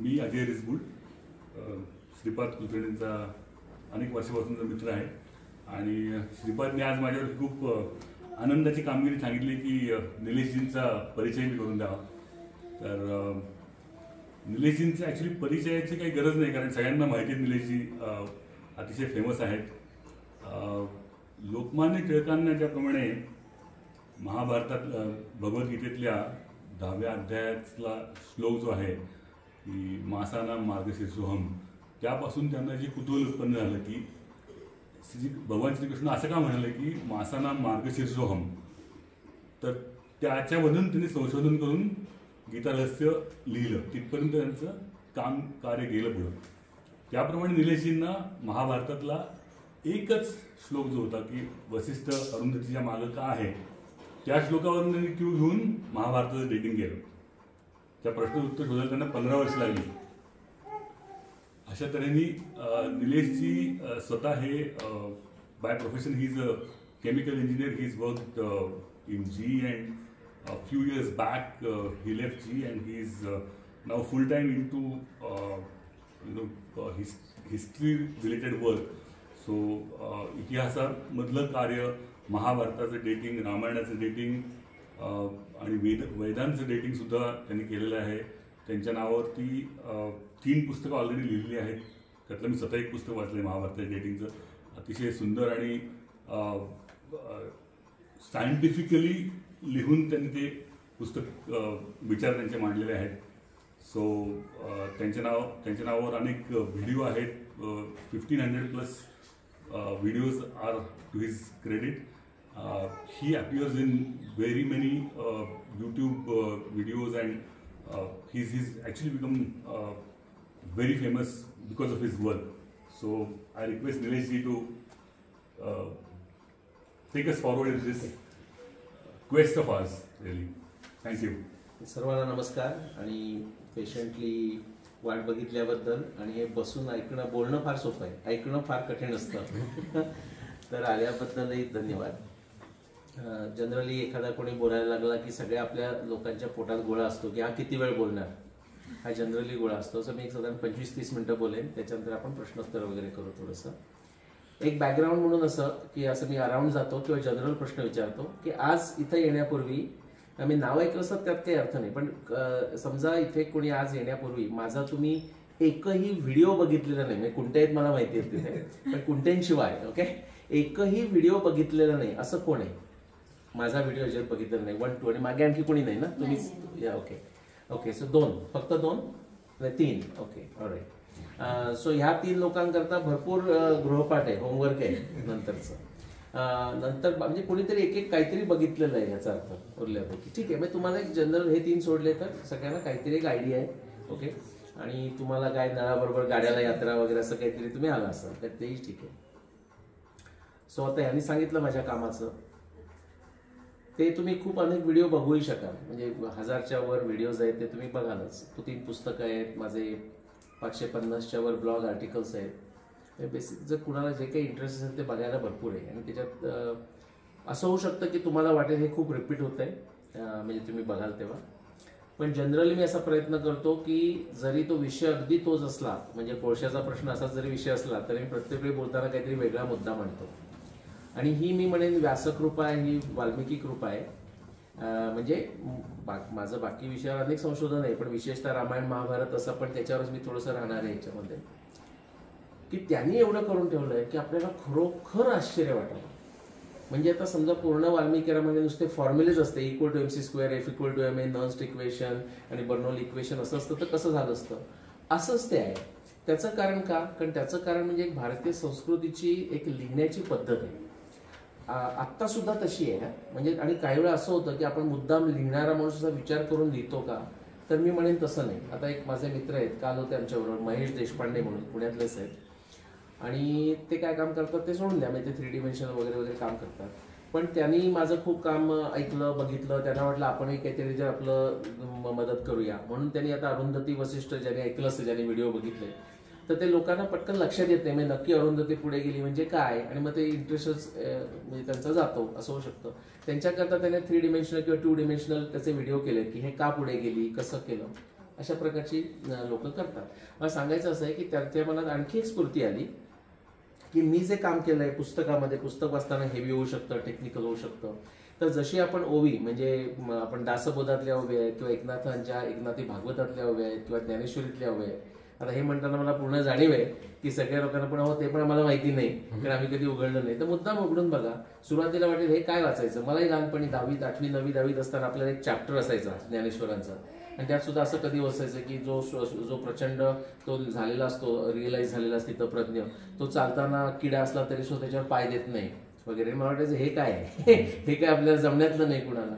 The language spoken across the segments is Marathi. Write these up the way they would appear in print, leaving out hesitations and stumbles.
मी अजय रिसबुल, श्रीपाद कुलकर्णींचा अनेक वर्षापासूनचा मित्र आहे आणि श्रीपादने आज माझ्यावर खूप आनंदाची कामगिरी सांगितली की निलेशजींचा परिचय मी करून द्यावा. तर निलेशजींचा ॲक्च्युली परिचयाची काही गरज नाही, कारण सगळ्यांना माहिती आहे निलेशजी अतिशय फेमस आहेत. लोकमान्य टिळकांना ज्याप्रमाणे महाभारतात भगवद्गीतेतल्या 10व्या अध्यायातला श्लोक जो आहे की मासानां मार्गशीर्षोऽहम्, त्यापासून त्यांना जे कुतूहल उत्पन्न झालं की भगवान श्रीकृष्ण असं का म्हणाले की मासानां मार्गशीर्षोऽहम्, तर त्याच्यामधून त्यांनी संशोधन करून गीता रहस्य लिहिलं. तिथपर्यंत त्यांचं काम कार्य गेलं पुढं. त्याप्रमाणे निलेशजींना महाभारतातला एकच श्लोक जो होता की वसिष्ठ अरुंधतीच्या मागं का आहे, त्या श्लोकावरून त्यांनी क्यू घेऊन महाभारताचं डेटिंग केलं. त्या प्रश्नाचं उत्तर शोधायला त्यांना 15 वर्ष लागली. अशा तऱ्हेने निलेशजी स्वतः हे by profession he is a chemical engineer. He is worked in G and a few years back he left G and he is now full time into history related work. So इतिहासामधलं कार्य, महाभारताचं डेटिंग, रामायणाचं डेटिंग आणि वेदांचं डेटिंग सुद्धा त्यांनी केलेलं आहे. त्यांच्या नावावरती 3 पुस्तकं ऑलरेडी लिहिलेली आहेत. त्यातलं मी स्वतः एक पुस्तक वाचलं आहे महाभारताच्या डेटिंगचं. अतिशय सुंदर आणि सायंटिफिकली लिहून त्यांनी ते पुस्तक विचार त्यांचे मांडलेले आहेत. सो त्यांच्या नावावर अनेक व्हिडिओ आहेत. 1500+ videos are to his credit. He appears in very many YouTube videos and he's actually become very famous because of his work. So I request Nileshji to take us forward in this quest of ours. Really, thank you. सर्वांना नमस्कार आणि पेशंटली वाट बघितल्याबद्दल. आणि हे बसून ऐकणं, बोलणं फार सोपं आहे, ऐकणं फार कठीण असतं. तर आल्याबद्दलही धन्यवाद. जनरली एखादा कोणी बोलायला लागला की सगळ्या आपल्या लोकांच्या पोटात गोळा असतो की हा किती वेळ बोलणार, हा जनरली गोळा असतो. असं मी एक साधारण 25-30 मिनटं बोलेन. त्याच्यानंतर आपण प्रश्नोत्तर वगैरे करू. थोडंसं एक बॅकग्राऊंड म्हणून असं की असं मी अराउंड जातो किंवा जनरल प्रश्न विचारतो की आज इथं येण्यापूर्वी, मी नाव ऐकलं असतं त्यात काही अर्थ नाही, पण समजा इथे कोणी आज येण्यापूर्वी माझा तुम्ही एकही व्हिडिओ बघितलेला नाही, म्हणजे कुंटे आहेत मला माहिती आहे तिथे, पण कुंटेंशिवाय ओके एकही व्हिडिओ बघितलेला नाही असं कोण आहे? माझा व्हिडिओ अजिबात बघितलेला नाही. 1, 2 आणि मागे आणखी कोणी नाही ना? तुम्हीच या. Okay okay. सो 2, फक्त 2 नाही 3. Okay all right. सो ह्या 3 लोकांकरता भरपूर गृहपाठ आहे, होमवर्क आहे नंतरचं. नंतर म्हणजे कोणीतरी एक काहीतरी बघितलेलं आहे याचा अर्थ उरल्यापैकी. ठीक आहे, म्हणजे तुम्हाला एक जनरल हे 3 सोडले तर सगळ्यांना काहीतरी एक आयडिया आहे. ओके. आणि तुम्हाला काय नळाबरोबर गाड्याला यात्रा वगैरे असं काहीतरी तुम्ही आला असाल तर तेही ठीक आहे. सो आता यांनी सांगितलं माझ्या कामाचं, ते तुम्ही खूप अनेक व्हिडिओ बघूही शकाल. म्हणजे 1000च्या वर व्हिडिओज आहेत ते तुम्ही बघालच. 3 पुस्तकं आहेत माझे, 550च्या वर ब्लॉग आर्टिकल्स आहेत. बेसिक जर कुणाला जे काही इंटरेस्ट असेल ते बघायला भरपूर आहे. आणि त्याच्यात असं होऊ शकतं की तुम्हाला वाटेल हे खूप रिपीट होत आहे, म्हणजे तुम्ही बघाल तेव्हा. पण जनरली मी असा प्रयत्न करतो की जरी तो विषय अगदी तोच असला, म्हणजे कोळशाचा प्रश्न असाच जरी विषय असला तरी मी प्रत्येक वेळी बोलताना काहीतरी वेगळा मुद्दा मांडतो. आणि ही मी म्हणेन व्यासकृपा आहे, ही वाल्मिकी कृपा आहे. म्हणजे माझं बाकी विषयावर अनेक संशोधन आहे, पण विशेषतः रामायण महाभारत असं, पण त्याच्यावरच मी थोडंसं राहणार आहे याच्यामध्ये. की त्यांनी एवढं करून ठेवलंय की आपल्याला खरोखर आश्चर्य वाटलं. म्हणजे आता समजा पूर्ण वाल्मिकी रामायण नुसते फॉर्म्युलेच असते, E=mc², F=ma, नॉन्स्ट इक्वेशन आणि बर्नौली इक्वेशन असं असतं तर कसं झालं असतं? असंच ते आहे. त्याचं कारण का? कारण त्याचं कारण म्हणजे एक भारतीय संस्कृतीची एक लिहिण्याची पद्धत आहे. आत्ता सुद्धा तशी आहे. म्हणजे आणि काही वेळा असं होतं की आपण मुद्दाम लिहिणारा माणूस असा विचार करून लिहितो का, तर मी म्हणेन तसं नाही. आता एक माझे मित्र आहेत, काल होते आमच्याबरोबर, महेश देशपांडे म्हणून, पुण्यातलेच आहेत. आणि ते काय काम करतात ते सोडून द्या, म्हणजे ते 3 डिमेन्शनल वगैरे वगैरे काम करतात. पण त्यांनी माझं खूप काम ऐकलं, बघितलं. त्यांना वाटलं आपणही काहीतरी जे आपलं मदत करूया, म्हणून त्यांनी आता अरुंधती वसिष्ठ ज्यांनी ऐकलं असतं, ज्यांनी व्हिडिओ बघितले, तर ते लोकांना पटकन लक्षात येत नाही. म्हणजे नक्की अरुंधती पुढे गेली म्हणजे काय, आणि मग ते इंटरेस्टच म्हणजे त्यांचा जातो असं होऊ शकतं. त्यांच्याकरता त्याने 3 डिमेन्शनल किंवा 2 डिमेन्शनल त्याचे व्हिडिओ केले की हे का पुढे गेली, कसं केलं. अशा प्रकारची लोक करतात. मला सांगायचं असं आहे की त्या मनात आणखी एक स्फूर्ती आली की मी जे काम केलं आहे पुस्तकामध्ये, पुस्तक वाचताना हेवी होऊ शकतं, टेक्निकल होऊ शकतं. तर जशी आपण ओवी म्हणजे आपण दासबोधातल्या ओव्या आहेत किंवा एकनाथी भागवतातल्या ओव्या आहेत किंवा ज्ञानेश्वरीतल्या ओव्या आहेत. आता हे म्हणताना मला पूर्ण जाणीव आहे की सगळ्या लोकांना पण हो ते पण आम्हाला माहिती नाही कारण आम्ही कधी उघडलं नाही. तर मुद्दाम उघडून बघा. सुरुवातीला वाटेल हे काय वाचायचं. मलाही लहानपणी 10वी 8वी 9वी 10वीत असताना आपल्याला एक चॅप्टर असायचा ज्ञानेश्वरांचा आणि त्यात सुद्धा असं कधी असायचं की जो प्रचंड तो झालेला असतो, रिअलाइज झालेला असतो तत्प्रज्ञ, तो चालताना किडा असला तरी सुद्धा त्याच्यावर पाय देत नाही वगैरे. मला वाटायचं हे काय आहे हे काय आपल्याला जमण्यातलं नाही कुणाला.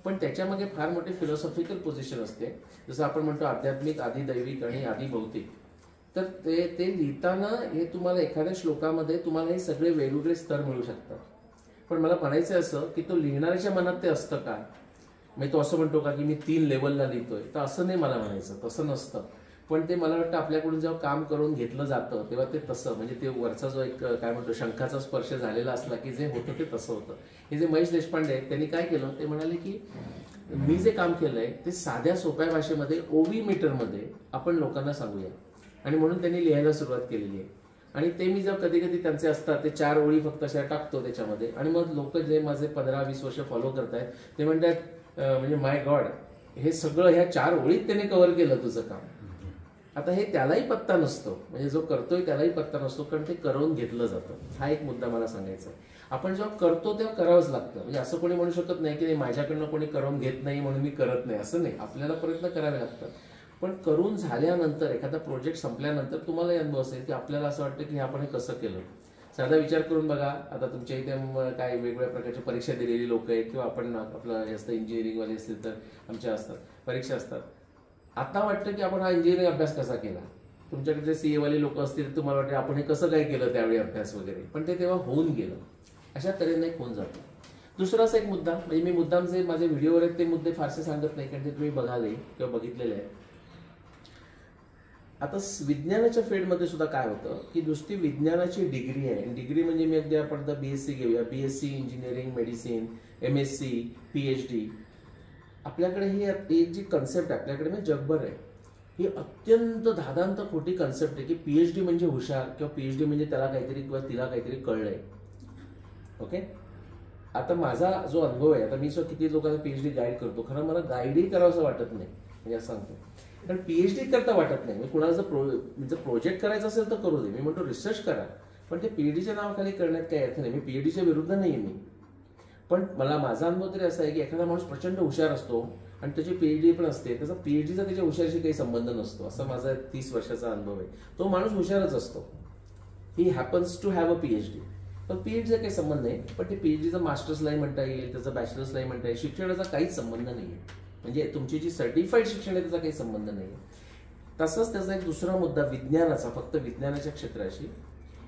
पण त्याच्यामध्ये फार मोठी फिलॉसॉफिकल पोझिशन असते. जसं आपण म्हणतो आध्यात्मिक, आधी दैविक आणि आधी भौतिक. तर ते लिहिताना हे तुम्हाला एखाद्या श्लोकामध्ये तुम्हाला हे सगळे वेगवेगळे स्तर मिळू शकतात. पण मला म्हणायचं असं की तो लिहिणाऱ्याच्या मनात ते असतं का, म्हणजे तो असं म्हणतो का की मी 3 लेवलला लिहितोय, तर असं नाही मला म्हणायचं, तसं नसतं. पण ते मला वाटतं आपल्याकडून जेव्हा काम करून घेतलं जातं तेव्हा ते तसं म्हणजे ते वरचा जो एक काय म्हणतो शंखाचा स्पर्श झालेला असला की जे होतं ते तसं होतं. हे जे महेश देशपांडे आहेत त्यांनी काय केलं, ते म्हणाले की मी जे काम केलंय ते साध्या सोप्या भाषेमध्ये ओवी मीटरमध्ये आपण लोकांना सांगूया. आणि म्हणून त्यांनी लिहायला सुरुवात केलेली आहे. आणि ते मी जेव्हा कधी कधी त्यांचे असतात ते 4 ओळी फक्त अशा टाकतो त्याच्यामध्ये आणि मग लोक जे माझे 15-20 वर्ष फॉलो करतायत ते म्हणतात म्हणजे माय गॉड हे सगळं ह्या 4 ओळीत त्याने कव्हर केलं तुझं काम. आता हे त्यालाही पत्ता नसतो, म्हणजे जो करतोय त्यालाही पत्ता नसतो कारण ते करून घेतलं जातं. हा एक मुद्दा मला सांगायचा आहे. आपण जेव्हा करतो तेव्हा करावंच लागतं. म्हणजे असं कोणी म्हणू शकत नाही की माझ्याकडनं कोणी करून घेत नाही म्हणून मी करत नाही, असं नाही. आपल्याला प्रयत्न करावे लागतात. पण करून झाल्यानंतर एखादा प्रोजेक्ट संपल्यानंतर तुम्हाला अनुभव असेल की आपल्याला असं वाटतं की आपण हे कसं केलं. साधा विचार करून बघा. आता तुमच्या इथे काय वेगवेगळ्या प्रकारच्या परीक्षा दिलेली लोक आहेत किंवा आपण आपलं हे असतं इंजिनिअरिंगवाले असतील तर आमच्या असतात परीक्षा असतात. आता वाटतं की आपण हा इंजिनिअरिंग अभ्यास कसा केला. तुमच्याकडे जे CA वाले लोक असतील तुम्हाला वाटतं आपण हे कसं काय केलं त्यावेळी अभ्यास वगैरे, पण ते तेव्हा होऊन गेलं. अशा तऱ्हेने होऊन जातं. दुसरा असा एक मुद्दा म्हणजे मी मुद्दाम जे माझे व्हिडिओवर आहेत ते मुद्दे फारसे सांगत नाही कारण ते तुम्ही बघाले किंवा बघितलेले आहे. आता विज्ञानाच्या फील्डमध्ये सुद्धा काय होतं की नुसती विज्ञानाची डिग्री आहे. डिग्री म्हणजे मी अगदी आपण BSc घेऊया, BSc engineering, medicine, MSc, PhD. आपल्याकडे ही जी कन्सेप्ट आहे आपल्याकडे म्हणजे जगभर आहे, ही अत्यंत धादांत खोटी कन्सेप्ट आहे की PhD म्हणजे हुशार किंवा PhD म्हणजे त्याला काहीतरी किंवा तिला काहीतरी कळलंय. ओके. आता माझा जो अनुभव आहे, आता मी किती लोकांना PhD गाईड करतो, खरं मला गाईडही करावं असं वाटत नाही म्हणजे असं सांगतो. कारण PhD करता वाटत नाही. मी कुणाला जर प्रोजेक्ट करायचा असेल तर करू दे, मी म्हणतो रिसर्च करा, पण ते PhDच्या नावाखाली करण्यात काही अर्थ नाही. मी PhDच्या विरुद्ध नाहीये मी. पण मला माझा अनुभव तरी असा आहे की एखादा माणूस प्रचंड हुशार असतो आणि त्याची PhD पण असते, त्याचा PhDचा त्याच्या हुशारशी काही संबंध नसतो. असा माझा 30 वर्षाचा अनुभव आहे. तो माणूस हुशारच असतो. He happens to have a PhD. पण PhDचा काही संबंध नाही. पण ते PhDचा मास्टर्सलाही म्हणता येईल, त्याचा बॅचलर्सलाही म्हणता येईल. शिक्षणाचा काहीच संबंध नाही आहे. म्हणजे तुमची जी सर्टिफाईड शिक्षण आहे त्याचा काही संबंध नाही. तसंच त्याचा एक दुसरा मुद्दा विज्ञानाचा, फक्त विज्ञानाच्या क्षेत्राशी,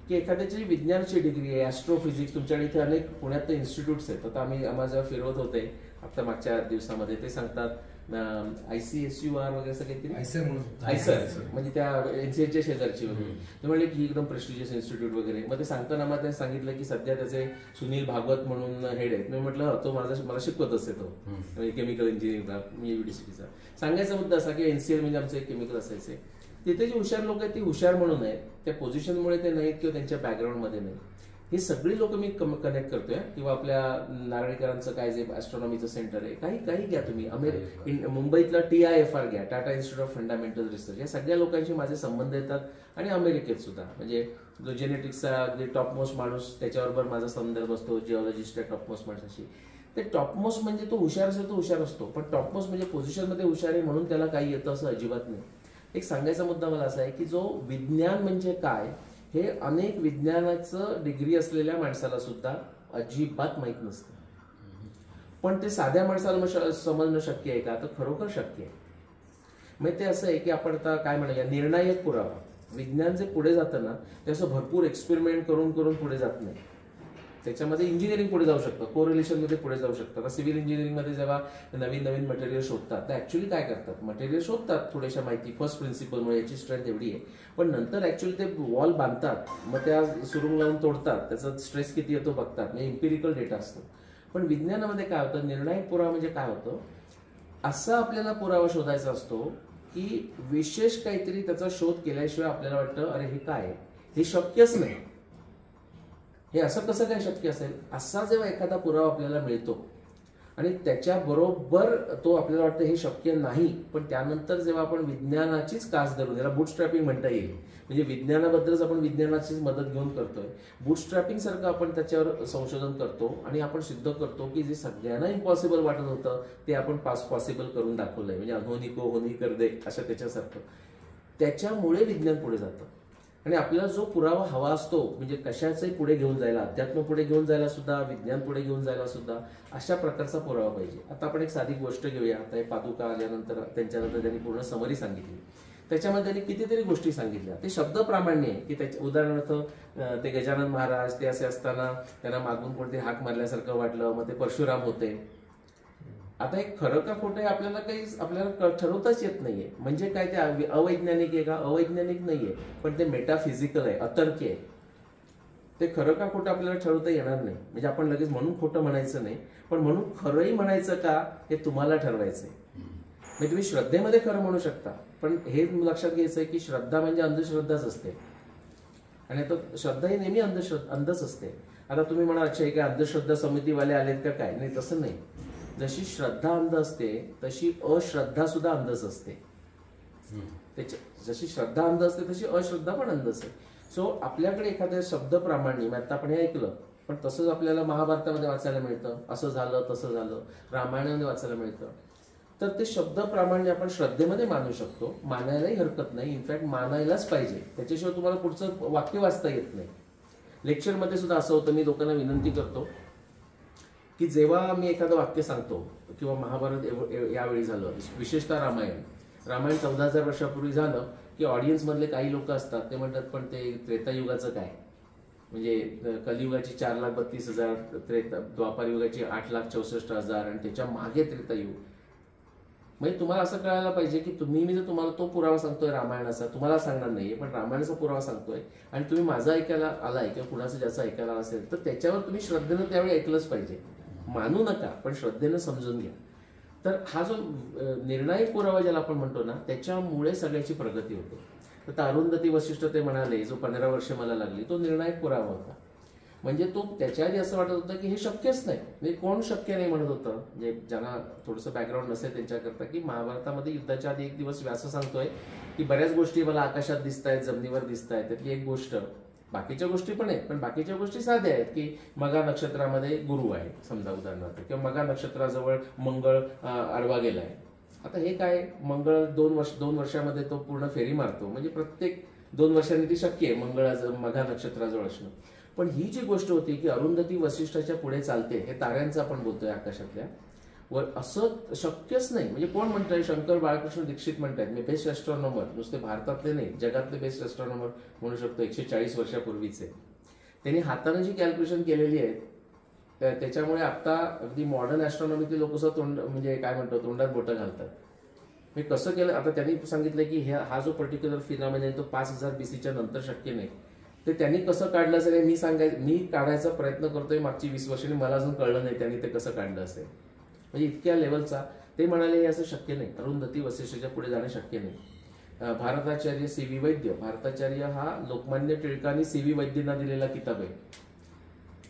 की एखाद्याची विज्ञानाची डिग्री आहे, ॲस्ट्रोफिजिक्स. तुमच्याकडे इथे अनेक पुण्यात इन्स्टिट्यूट्स आहेत. आता आम्हाला जेव्हा फिरवत होते आता मागच्या दिवसामध्ये ते सांगतात ICSUR वगैरे असं काहीतरी आयसर म्हणजे त्या NCHच्या शेजारची वगैरे. ते म्हणले की एकदम प्रेस्टिजियस इन्स्टिट्यूट वगैरे. मग ते सांगताना मला ते सांगितलं की सध्या त्याचे सुनील भागवत म्हणून हेड आहेत. मी म्हटलं तो मला शिकवत असते तो म्हणजे केमिकल इंजिनिअरिंगला, मी UDCTचा. सांगायचा मुद्दा असा की NCL म्हणजे आमचं एक केमिकल असायचे. तिथे जी हुशार लोक आहेत ती हुशार म्हणून आहेत, त्या पोझिशनमुळे ते नाहीत किंवा त्यांच्या बॅकग्राऊंडमध्ये नाही. ही सगळी लोक मी कनेक्ट करतोय. किंवा आपल्या नारळीकरांचं काय जे ॲस्ट्रॉनॉमीचं सेंटर आहे, काही घ्या तुम्ही. मुंबईतला TIFR घ्या, Tata institute of fundamental research. या सगळ्या लोकांशी माझे संबंध येतात. आणि अमेरिकेत सुद्धा म्हणजे जो जेनेटिक्सचा अगदी टॉपमोस्ट माणूस त्याच्याबरोबर माझा संदर्भ असतो, जिओलॉजिस्ट आहे टॉपमोस्ट माणसाशी. ते टॉपमोस्ट म्हणजे तो हुशार असेल तो हुशार असतो, पण टॉपमोस्ट म्हणजे पोझिशनमध्ये हुशार आहे म्हणून त्याला काही येतं असं अजिबात नाही. एक सांगायचा मुद्दा मला असा आहे की जो विज्ञान म्हणजे काय हे अनेक विज्ञानाचं डिग्री असलेल्या माणसाला सुद्धा अजिबात माहीत नसतं. पण ते साध्या माणसाला समजणं शक्य आहे का, तर खरोखर शक्य आहे. मग ते असं आहे की आपण आता काय म्हणूया निर्णायक पुरावा. विज्ञान जे पुढे जातं ना ते असं भरपूर एक्सपेरिमेंट करून पुढे जात नाही. त्याच्यामध्ये इंजिनिअरिंग पुढे जाऊ शकतं, कोरिलेशनमध्ये पुढे जाऊ शकतं. आता सिव्हिल इंजिनिअरिंगमध्ये जेव्हा नवीन मटेरियल शोधतात तर ऍक्च्युली काय करतात, मटेरियल शोधतात थोड्याशा माहिती फर्स्ट प्रिन्सिपलमुळे, याची स्ट्रेंथ एवढी आहे. पण नंतर ऍक्च्युली ते वॉल बांधतात, मग त्या सुरुंग लावून तोडतात, त्याचा स्ट्रेस किती येतो बघतात, म्हणजे इम्पिरिकल डेटा असतो. पण विज्ञानामध्ये काय होतं, निर्णायक पुरावा म्हणजे काय होतं, असा आपल्याला पुरावा शोधायचा असतो की विशेष काहीतरी त्याचा शोध केल्याशिवाय आपल्याला वाटतं अरे हे काय, हे शक्यच नाही, हे असं कसं काय शक्य असेल. असा जेव्हा एखादा पुरावा आपल्याला मिळतो आणि त्याच्याबरोबर तो आपल्याला वाटतं हे शक्य नाही, पण त्यानंतर जेव्हा आपण विज्ञानाचीच कास धरून, याला बूटस्ट्रॅपिंग म्हणता येईल, म्हणजे विज्ञानाबद्दलच आपण विज्ञानाचीच मदत घेऊन करतोय, बूटस्ट्रॅपिंग सारखं आपण त्याच्यावर संशोधन करतो आणि आपण सिद्ध करतो की जे सगळ्यांना इम्पॉसिबल वाटत होतं ते आपण पॉसिबल करून दाखवलंय. म्हणजे अनहोनी को होनी कर दे अशा त्याच्यासारखं. त्याच्यामुळे विज्ञान पुढे जातं. आणि आपल्याला जो पुरावा हवा असतो, म्हणजे कशाचंही पुढे घेऊन जायला, अध्यात्म पुढे घेऊन जायला सुद्धा, विज्ञान पुढे घेऊन जायला सुद्धा अशा प्रकारचा पुरावा पाहिजे. आता आपण एक साधी गोष्ट घेऊया. आता हे पादुका आल्यानंतर त्यांच्यानंतर त्यांनी पूर्ण समरी सांगितली. त्याच्यामध्ये त्यांनी कितीतरी गोष्टी सांगितल्या. ते शब्द प्रामाण्य आहे की त्याच्या उदाहरणार्थ ते गजानन महाराज ते असे असताना त्यांना मागून कोणते हाक मारल्यासारखं वाटलं, मग ते परशुराम होते. आता हे खरं का खोटं आहे आपल्याला ठरवताच येत नाहीये. म्हणजे काय ते अवैज्ञानिक आहे का? अवैज्ञानिक नाहीये, पण ते मेटाफिजिकल आहे, अतर्क्य आहे. ते खरं का खोटं आपल्याला ठरवता येणार नाही. म्हणजे आपण लगेच म्हणून खोटं म्हणायचं नाही, पण म्हणून खरंही म्हणायचं का हे तुम्हाला ठरवायचंय. म्हणजे तुम्ही श्रद्धेमध्ये खरं म्हणू शकता, पण हे लक्षात घ्यायचंय की श्रद्धा म्हणजे अंधश्रद्धाच असते. आणि आता श्रद्धा ही नेहमी अंधच असते. आता तुम्ही म्हणा अच्छा हे काय अंधश्रद्धा समितीवाले आलेत का काय? नाही, तसं नाही. जशी श्रद्धा अंध असते तशी अश्रद्धा सुद्धा अंधच असते. जशी श्रद्धा अंध असते तशी अश्रद्धा पण अंधच आहे. सो आपल्याकडे एखाद्या शब्द प्रामाण्य, आता आपण हे ऐकलं, पण तसंच आपल्याला महाभारतामध्ये वाचायला मिळतं, असं झालं तसं झालं, रामायणामध्ये वाचायला मिळतं. तर ते शब्द प्रामाण्य आपण श्रद्धेमध्ये मानू शकतो, मानायलाही हरकत नाही. इनफॅक्ट मानायलाच पाहिजे. त्याच्याशिवाय तुम्हाला पुढचं वाक्य वाचता येत नाही. लेक्चरमध्ये सुद्धा असं होतं, मी लोकांना विनंती करतो की जेव्हा मी एखादं वाक्य सांगतो किंवा महाभारत यावेळी झालं, विशेषतः रामायण 14,000 वर्षापूर्वी झालं की ऑडियन्समधले काही लोक असतात, ते म्हणतात पण ते त्रेतायुगाचं काय, म्हणजे कलियुगाची 4,32,000, द्वापार युगाची 8,64,000 आणि त्याच्या मागे त्रेतायुग. म्हणजे तुम्हाला असं कळायला पाहिजे की मी जर तुम्हाला तो पुरावा सांगतोय रामायणाचा, तुम्हाला सांगणार नाहीये, पण रामायणाचा पुरावा सांगतोय आणि तुम्ही माझा ऐकायला आलाय किंवा कुणाचं ज्याचं ऐकायला असेल तर त्याच्यावर तुम्ही श्रद्धेनं त्यावेळी ऐकलंच पाहिजे. मानू नका, पण श्रद्धेनं समजून घ्या. तर हा जो निर्णायक पुरावा ज्याला आपण म्हणतो ना, त्याच्यामुळे सगळ्याची प्रगती होते. तर अरुंधती वशिष्ठ ते म्हणाले, जो 15 वर्ष मला लागली, तो निर्णायक पुरावा होता. म्हणजे तो त्याच्या आधी असं वाटत होतं की हे शक्यच नाही. म्हणजे कोण शक्य नाही म्हणत होतं, म्हणजे ज्यांना थोडंसं बॅकग्राऊंड नसेल त्यांच्याकरता, की महाभारतामध्ये युद्धाच्या आधी एक दिवस व्यास सांगतोय की बऱ्याच गोष्टी मला आकाशात दिसत आहेत, जमिनीवर दिसत आहेत. त्यातली एक गोष्ट, बाकीच्या गोष्टी पण आहेत, पण बाकीच्या गोष्टी साध्या आहेत की मघा नक्षत्रामध्ये गुरु आहे समजा उदाहरणार्थ, किंवा मघा नक्षत्राजवळ मंगळ आडवा गेलाय. आता हे काय, मंगळ 2 वर्षामध्ये तो पूर्ण फेरी मारतो, म्हणजे प्रत्येक 2 वर्षांनी ती शक्य आहे मघा नक्षत्राजवळ असणं. पण ही जी गोष्ट होती की अरुंधती वशिष्ठाच्या पुढे चालते, हे ताऱ्यांचं आपण बोलतोय आकाशातल्या, व असं शक्यच नाही. म्हणजे कोण म्हणतंय? शंकर बाळकृष्ण दीक्षित म्हणतायत, मी बेस्ट ॲस्ट्रॉनॉमर, नुसते भारतातले नाही जगातले बेस्ट ॲस्ट्रॉनॉमर म्हणू शकतो, 140 वर्षापूर्वीचे. त्यांनी हाताने जी कॅल्क्युलेशन केलेली आहे त्याच्यामुळे आता अगदी मॉडर्न ॲस्ट्रॉनॉमीतले लोक सुद्धा म्हणजे काय म्हणतो तोंडात बोटं घालतात. मी कसं केलं? आता त्यांनी सांगितलं की हा जो पर्टिक्युलर फिनॉमिना आहे तो 5000 BCच्या नंतर शक्य नाही. ते त्यांनी कसं काढलं असेल मी काढायचा प्रयत्न करतोय मागची 20 वर्षांनी, मला अजून कळलं नाही त्यांनी ते कसं काढलं असेल. म्हणजे इतक्या लेवलचा ते म्हणाले हे असं शक्य नाही, अरुंधती वशिष्ठाच्या पुढे जाणं शक्य नाही. भारताचार्य CV वैद्य, भारताचार्य हा लोकमान्य टिळकांनी CV वैद्यांना दिलेला किताब आहे.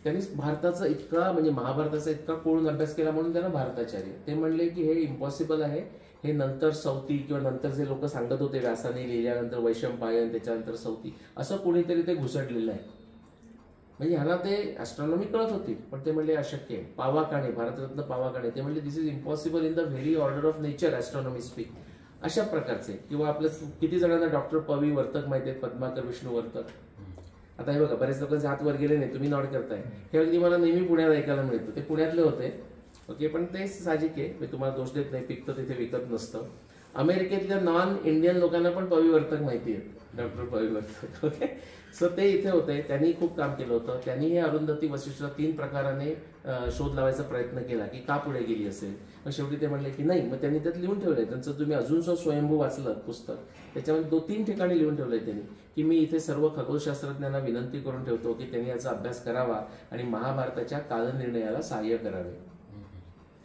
त्यांनी भारताचा इतका म्हणजे महाभारताचा इतका कोळून अभ्यास केला म्हणून त्यांना भारताचार्य. ते म्हणले की हे इम्पॉसिबल आहे, हे नंतर सौती किंवा नंतर जे लोक सांगत होते व्यासाने लिहिल्यानंतर वैशंपायन त्याच्यानंतर सौती असं कोणीतरी ते घुसडलेलं आहे. म्हणजे ह्याला ते ॲस्ट्रॉनॉमी कळत होती, पण ते म्हणले अशक्य आहे. पावाकाणे, भारतरत्न पावाकाणे, ते म्हणले this is impossible in the very order of nature astronomy speak, अशा प्रकारचे. किंवा आपल्या किती जणांना डॉक्टर पवी वर्तक माहिती आहेत, पद्माकर विष्णू वर्तक. आता हे बघा बरेच लोकांचे हात वर गेले नाही, तुम्ही नॉट करताय. हे अगदी मला नेहमी पुण्यात ऐकायला मिळतं. ते पुण्यातले होते, ओके, पण ते साहजिक आहे, मी तुम्हाला दोष देत नाही, पिकतं तिथे विकत नसतं. अमेरिकेतल्या नॉन इंडियन लोकांना पण पवी वर्तक माहिती आहे, डॉक्टर पवी वर्तक, ओके. सो ते इथे होते, त्यांनी खूप काम केलं होतं. त्यांनी हे अरुंधती वशिष्ठ 3 प्रकाराने शोध लावायचा प्रयत्न केला की का पुढे गेली असेल. मग शेवटी ते म्हणले की नाही, मग त्यांनी त्यात लिहून ठेवलंय. त्यांचं तुम्ही अजून स्वयंभू वाचलं पुस्तक, त्याच्यामध्ये 2-3 ठिकाणी लिहून ठेवलंय त्यांनी की मी इथे सर्व खगोलशास्त्रज्ञांना विनंती करून ठेवतो की त्यांनी याचा अभ्यास करावा आणि महाभारताच्या कालनिर्णयाला सहाय्य करावे.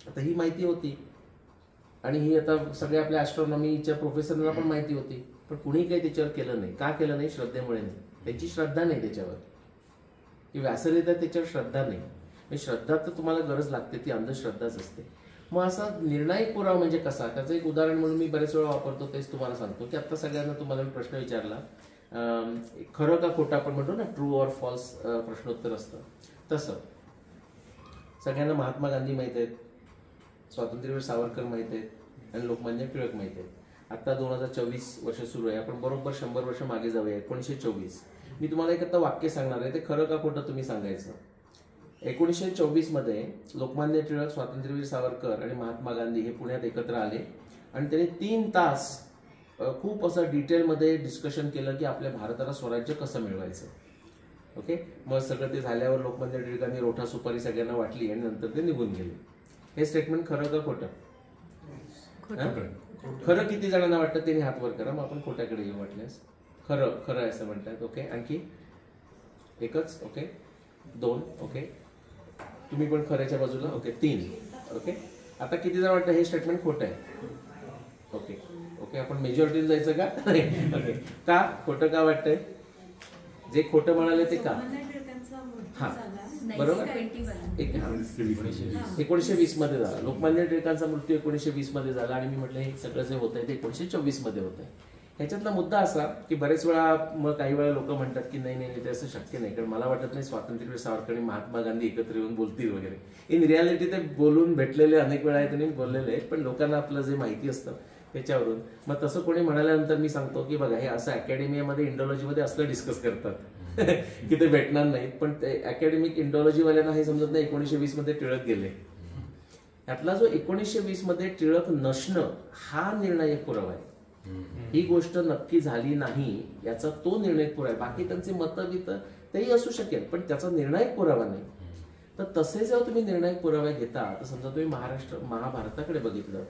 आता ही माहिती होती, आणि ही आता सगळ्या आपल्या ॲस्ट्रॉनॉमीच्या प्रोफेसरला पण माहिती होती, पण कुणी काही त्याच्यावर केलं नाही. का केलं नाही? श्रद्धेमुळे नाही. त्यांची श्रद्धा नाही त्याच्यावर, की व्यास लिहितात त्याच्यावर श्रद्धा नाही. म्हणजे श्रद्धा तर तुम्हाला गरज लागते, ती अंधश्रद्धाच असते. मग असा निर्णायक पुरावा म्हणजे कसा? त्याचं एक उदाहरण म्हणून मी बरेच वेळा वापरतो, तेच तुम्हाला सांगतो. की आता सगळ्यांना तुम्हाला मी प्रश्न विचारला, खरं का खोटं आपण म्हणतो ना, ट्रू ऑर फॉल्स प्रश्नोत्तर असतं, तसं सगळ्यांना महात्मा गांधी माहीत आहेत, स्वातंत्र्यवीर सावरकर माहीत आहेत आणि लोकमान्य टिळक माहीत आहेत. आता 2024 वर्ष सुरू आहे, आपण बरोबर 100 वर्ष मागे जाऊया. 1924. मी तुम्हाला एक आता वाक्य सांगणार आहे, ते खरं का खोटं तुम्ही सांगायचं. 1924 मध्ये लोकमान्य टिळक, स्वातंत्र्यवीर सावरकर आणि महात्मा गांधी हे पुण्यात एकत्र आले आणि त्यांनी 3 तास खूप असं डिटेलमध्ये डिस्कशन केलं की आपल्या भारताला स्वराज्य कसं मिळवायचं. ओके, मग सगळं ते झाल्यावर लोकमान्य टिळकांनी रोठा सुपारी सगळ्यांना वाटली आणि नंतर ते निघून गेले. हे स्टेटमेंट खरं का खोटं? खरं किती जणांना वाटतं त्यांनी हात वर करा, मग आपण खोट्याकडे येऊ वाटल्यास. खरं खरं आहे असं म्हणतात. ओके, आणखी एकच. ओके, 2. ओके, तुम्ही पण खऱ्याच्या बाजूला. ओके, 3. ओके, आता किती जण वाटतं हे स्टेटमेंट खोटं आहे? ओके ओके, आपण मेजॉरिटीने जायचं का? ओके, का खोटं का वाटतंय? जे खोटं म्हणाले ते का? हा, बरोबर. 1920 मध्ये झाला. लोकमान्य टिळकांचा मृत्यू 1920 मध्ये झाला आणि मी म्हटलं हे सगळं जे होतंय ते 1924 मध्ये होतंय. ह्याच्यातला मुद्दा असा की बरेच वेळा मग काही वेळा लोक म्हणतात की नाही नाही ते असं शक्य नाही, कारण मला वाटत नाही स्वातंत्र्यवीर सावरकर आणि महात्मा गांधी एकत्र येऊन बोलतील वगैरे. इन रियालिटी ते बोलून भेटलेले अनेक वेळा त्यांनी बोललेले आहेत, पण लोकांना आपलं जे माहिती असतं त्याच्यावरून मग तसं कोणी म्हणाल्यानंतर मी सांगतो की बघा हे असं अकॅडमीमध्ये इंडॉलॉजीमध्ये असलं डिस्कस करतात की ते भेटणार नाहीत, पण ते अकॅडमिक इंडॉलॉजीवाल्यांना हे समजत नाही 1920 मध्ये टिळक गेले. यातला जो 1920 मध्ये टिळक नसणं हा निर्णायक पुरावा आहे. ही गोष्ट नक्की झाली नाही याचा तो निर्णायक पुरावा आहे. बाकी त्यांचे मतभेद तेही असू शकेल, पण त्याचा निर्णायक पुरावा नाही. तर तसे जेव्हा तुम्ही निर्णायक पुरावे घेता, तर समजा तुम्ही महाभारताकडे बघितलं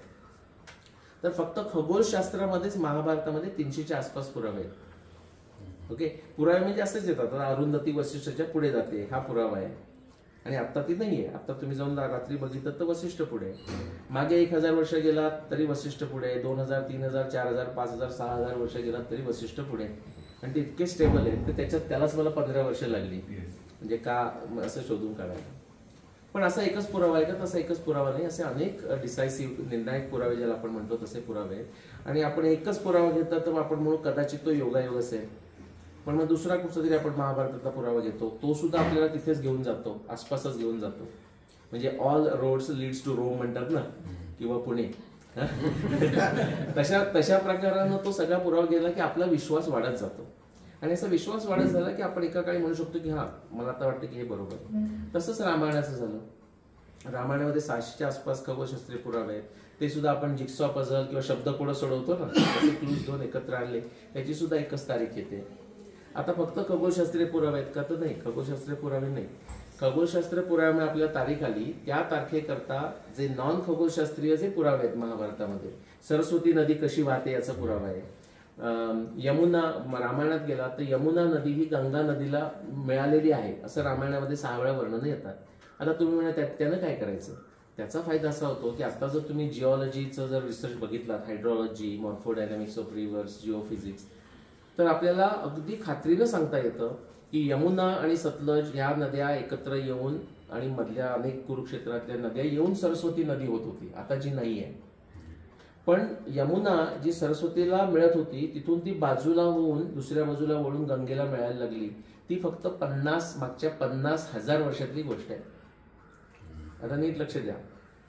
तर फक्त खगोलशास्त्रामध्येच महाभारतामध्ये 300च्या आसपास पुरावे आहेत. ओके, पुरावे म्हणजे असेच येतात. अरुंधती वशिष्ठच्या पुढे जाते हा पुरावा आहे आणि आता ती नाहीये. आता तुम्ही जाऊन रात्री बघितलं तर वशिष्ठ पुढे. मागे 1000 वर्ष गेलात तरी वशिष्ठ पुढे, 2000, 3000, 4000, 5000, 6000 वर्ष गेलात तरी वशिष्ठ पुढे. आणि ते इतके स्टेबल आहेत तर त्यालाच मला 15 वर्ष लागली म्हणजे का असं शोधून काढायला. पण असा एकच पुरावा आहे का? तसा एकच पुरावा नाही. असे अनेक डिसायसिव्ह निर्णायक पुरावे ज्याला आपण म्हणतो तसे पुरावे आहेत. आणि आपण एकच पुरावा घेतला तर आपण म्हणू कदाचित तो योगायोग असेल, पण मग दुसरा कुठचा तरी आपण महाभारतातला पुरावा घेतो, तो सुद्धा आपल्याला तिथेच घेऊन जातो, आसपासच घेऊन जातो. म्हणजे all roads leads to Rome म्हणतात ना, किंवा पुणे. तशा प्रकारानं तो सगळा पुरावा गेला की आपला विश्वास वाढत जातो. आणि असा विश्वास वाढत झाला की आपण एका काळी म्हणू शकतो की हा मला आता वाटतं की हे बरोबर आहे. तसंच रामायणाचं झालं. रामायणामध्ये 600च्या आसपास खगोलशास्त्रीय पुरावे आहेत. ते सुद्धा आपण जिक्सॉ पझल किंवा शब्दकोडं सोडवतो ना, तसे क्लूज 2 एकत्र आणले त्याची सुद्धा एकच तारीख येते. आता फक्त खगोलशास्त्रीय पुरावे आहेत का? तर नाही, खगोलशास्त्रीय पुरावे नाही. खगोलशास्त्रीय पुराव्यामुळे आपल्याला तारीख आली, त्या तारखेकरता जे नॉन खगोलशास्त्रीय जे पुरावे आहेत महाभारतामध्ये, सरस्वती नदी कशी वाहते याचा पुरावा आहे. यमुना, रामायणात गेला तर यमुना नदी ही गंगा नदीला मिळालेली आहे असं रामायणामध्ये 6 वेळा वर्णन येतात. आता तुम्ही म्हणा त्यानं काय करायचं? त्याचा फायदा असा होतो की आता जर तुम्ही जिओलॉजीचं जर रिसर्च बघितला, हायड्रोलॉजी, मॉर्फोडायनॅमिक्स ऑफ रिव्हर्स, जिओफिजिक्स, तर आपल्याला अगदी खात्रीनं सांगता येतं की यमुना आणि सतलज ह्या नद्या एकत्र येऊन आणि मधल्या अनेक कुरुक्षेत्रातल्या नद्या येऊन सरस्वती नदी होत होती, आता जी नाही आहे. पण यमुना जी सरस्वतीला मिळत होती तिथून ती बाजूला होऊन दुसऱ्या बाजूला वळून गंगेला मिळायला लागली, ती फक्त मागच्या 50,000 वर्षातली गोष्ट आहे. आता नीट लक्ष द्या.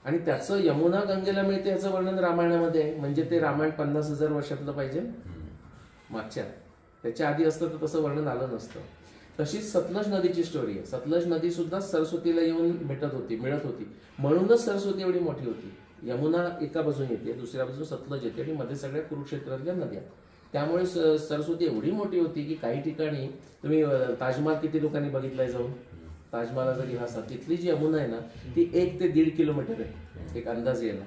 आणि त्याचं यमुना गंगेला मिळते याचं वर्णन रामायणामध्ये आहे. म्हणजे ते रामायण 50,000 वर्षातलं पाहिजे मागच्या, त्याच्या आधी असतं तर तसं वर्णन आलं नसतं. तशीच सतलज नदीची स्टोरी आहे. सतलज नदी सुद्धा सरस्वतीला येऊन मिळत होती, म्हणूनच सरस्वती एवढी मोठी होती. यमुना एका बाजून येते, दुसऱ्या बाजून सतलज येते आणि मध्ये सगळ्या कुरुक्षेत्रातल्या नद्या. त्यामुळे सरस्वती एवढी मोठी होती की काही ठिकाणी तुम्ही ताजमहाल किती लोकांनी बघितलाय जाऊन, ताजमहालाचा इतिहास, तिथली जी यमुना आहे ना ती 1 ते 1.5 किलोमीटर आहे एक अंदाज यायला.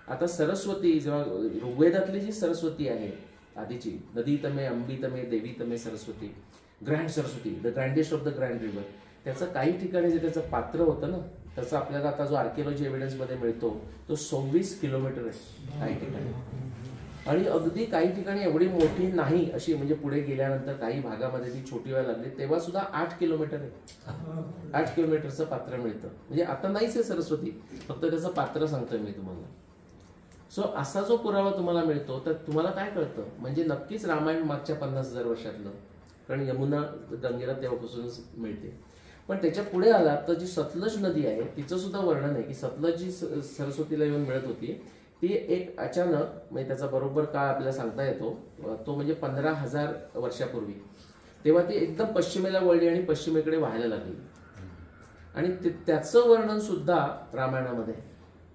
आता सरस्वती जेव्हा ऋग्वेदातली जी सरस्वती आहे आधीची, नदी तमे, अंबी तमे, देवी तमे Saraswati, grand Saraswati, the grandest of the grand river, त्याचं काही ठिकाणी जे त्याचं पात्र होतं ना त्याचा आपल्याला आता जो आर्किओलॉजी एव्हिडन्समध्ये मिळतो तो 26 किलोमीटर आहे काही ठिकाणी, आणि अगदी काही ठिकाणी एवढी मोठी नाही अशी, म्हणजे पुढे गेल्यानंतर काही भागामध्ये ती छोटी व्हायला लागली तेव्हा सुद्धा 8 किलोमीटर आहे. 8 किलोमीटरचं पात्र मिळतं. म्हणजे आता नाहीच आहे सरस्वती, फक्त त्याचं पात्र सांगतोय मी तुम्हाला. सो असा जो पुरावा तुम्हाला मिळतो तर तुम्हाला काय कळतं, म्हणजे नक्कीच रामायण मागच्या 50,000 वर्षातलं, कारण यमुना गंगेला तेव्हापासूनच मिळते. पण त्याच्या पुढे आला तर जी सतलज नदी आहे तिचं सुद्धा वर्णन आहे की सतलज जी सरस्वतीला येऊन मिळत होती ती एक अचानक, म्हणजे त्याचा बरोबर काळ आपल्याला सांगता येतो, तो म्हणजे 15,000 वर्षापूर्वी, तेव्हा ती एकदम पश्चिमेला वळली आणि पश्चिमेकडे व्हायला लागली. आणि त्याचं वर्णन सुद्धा रामायणामध्ये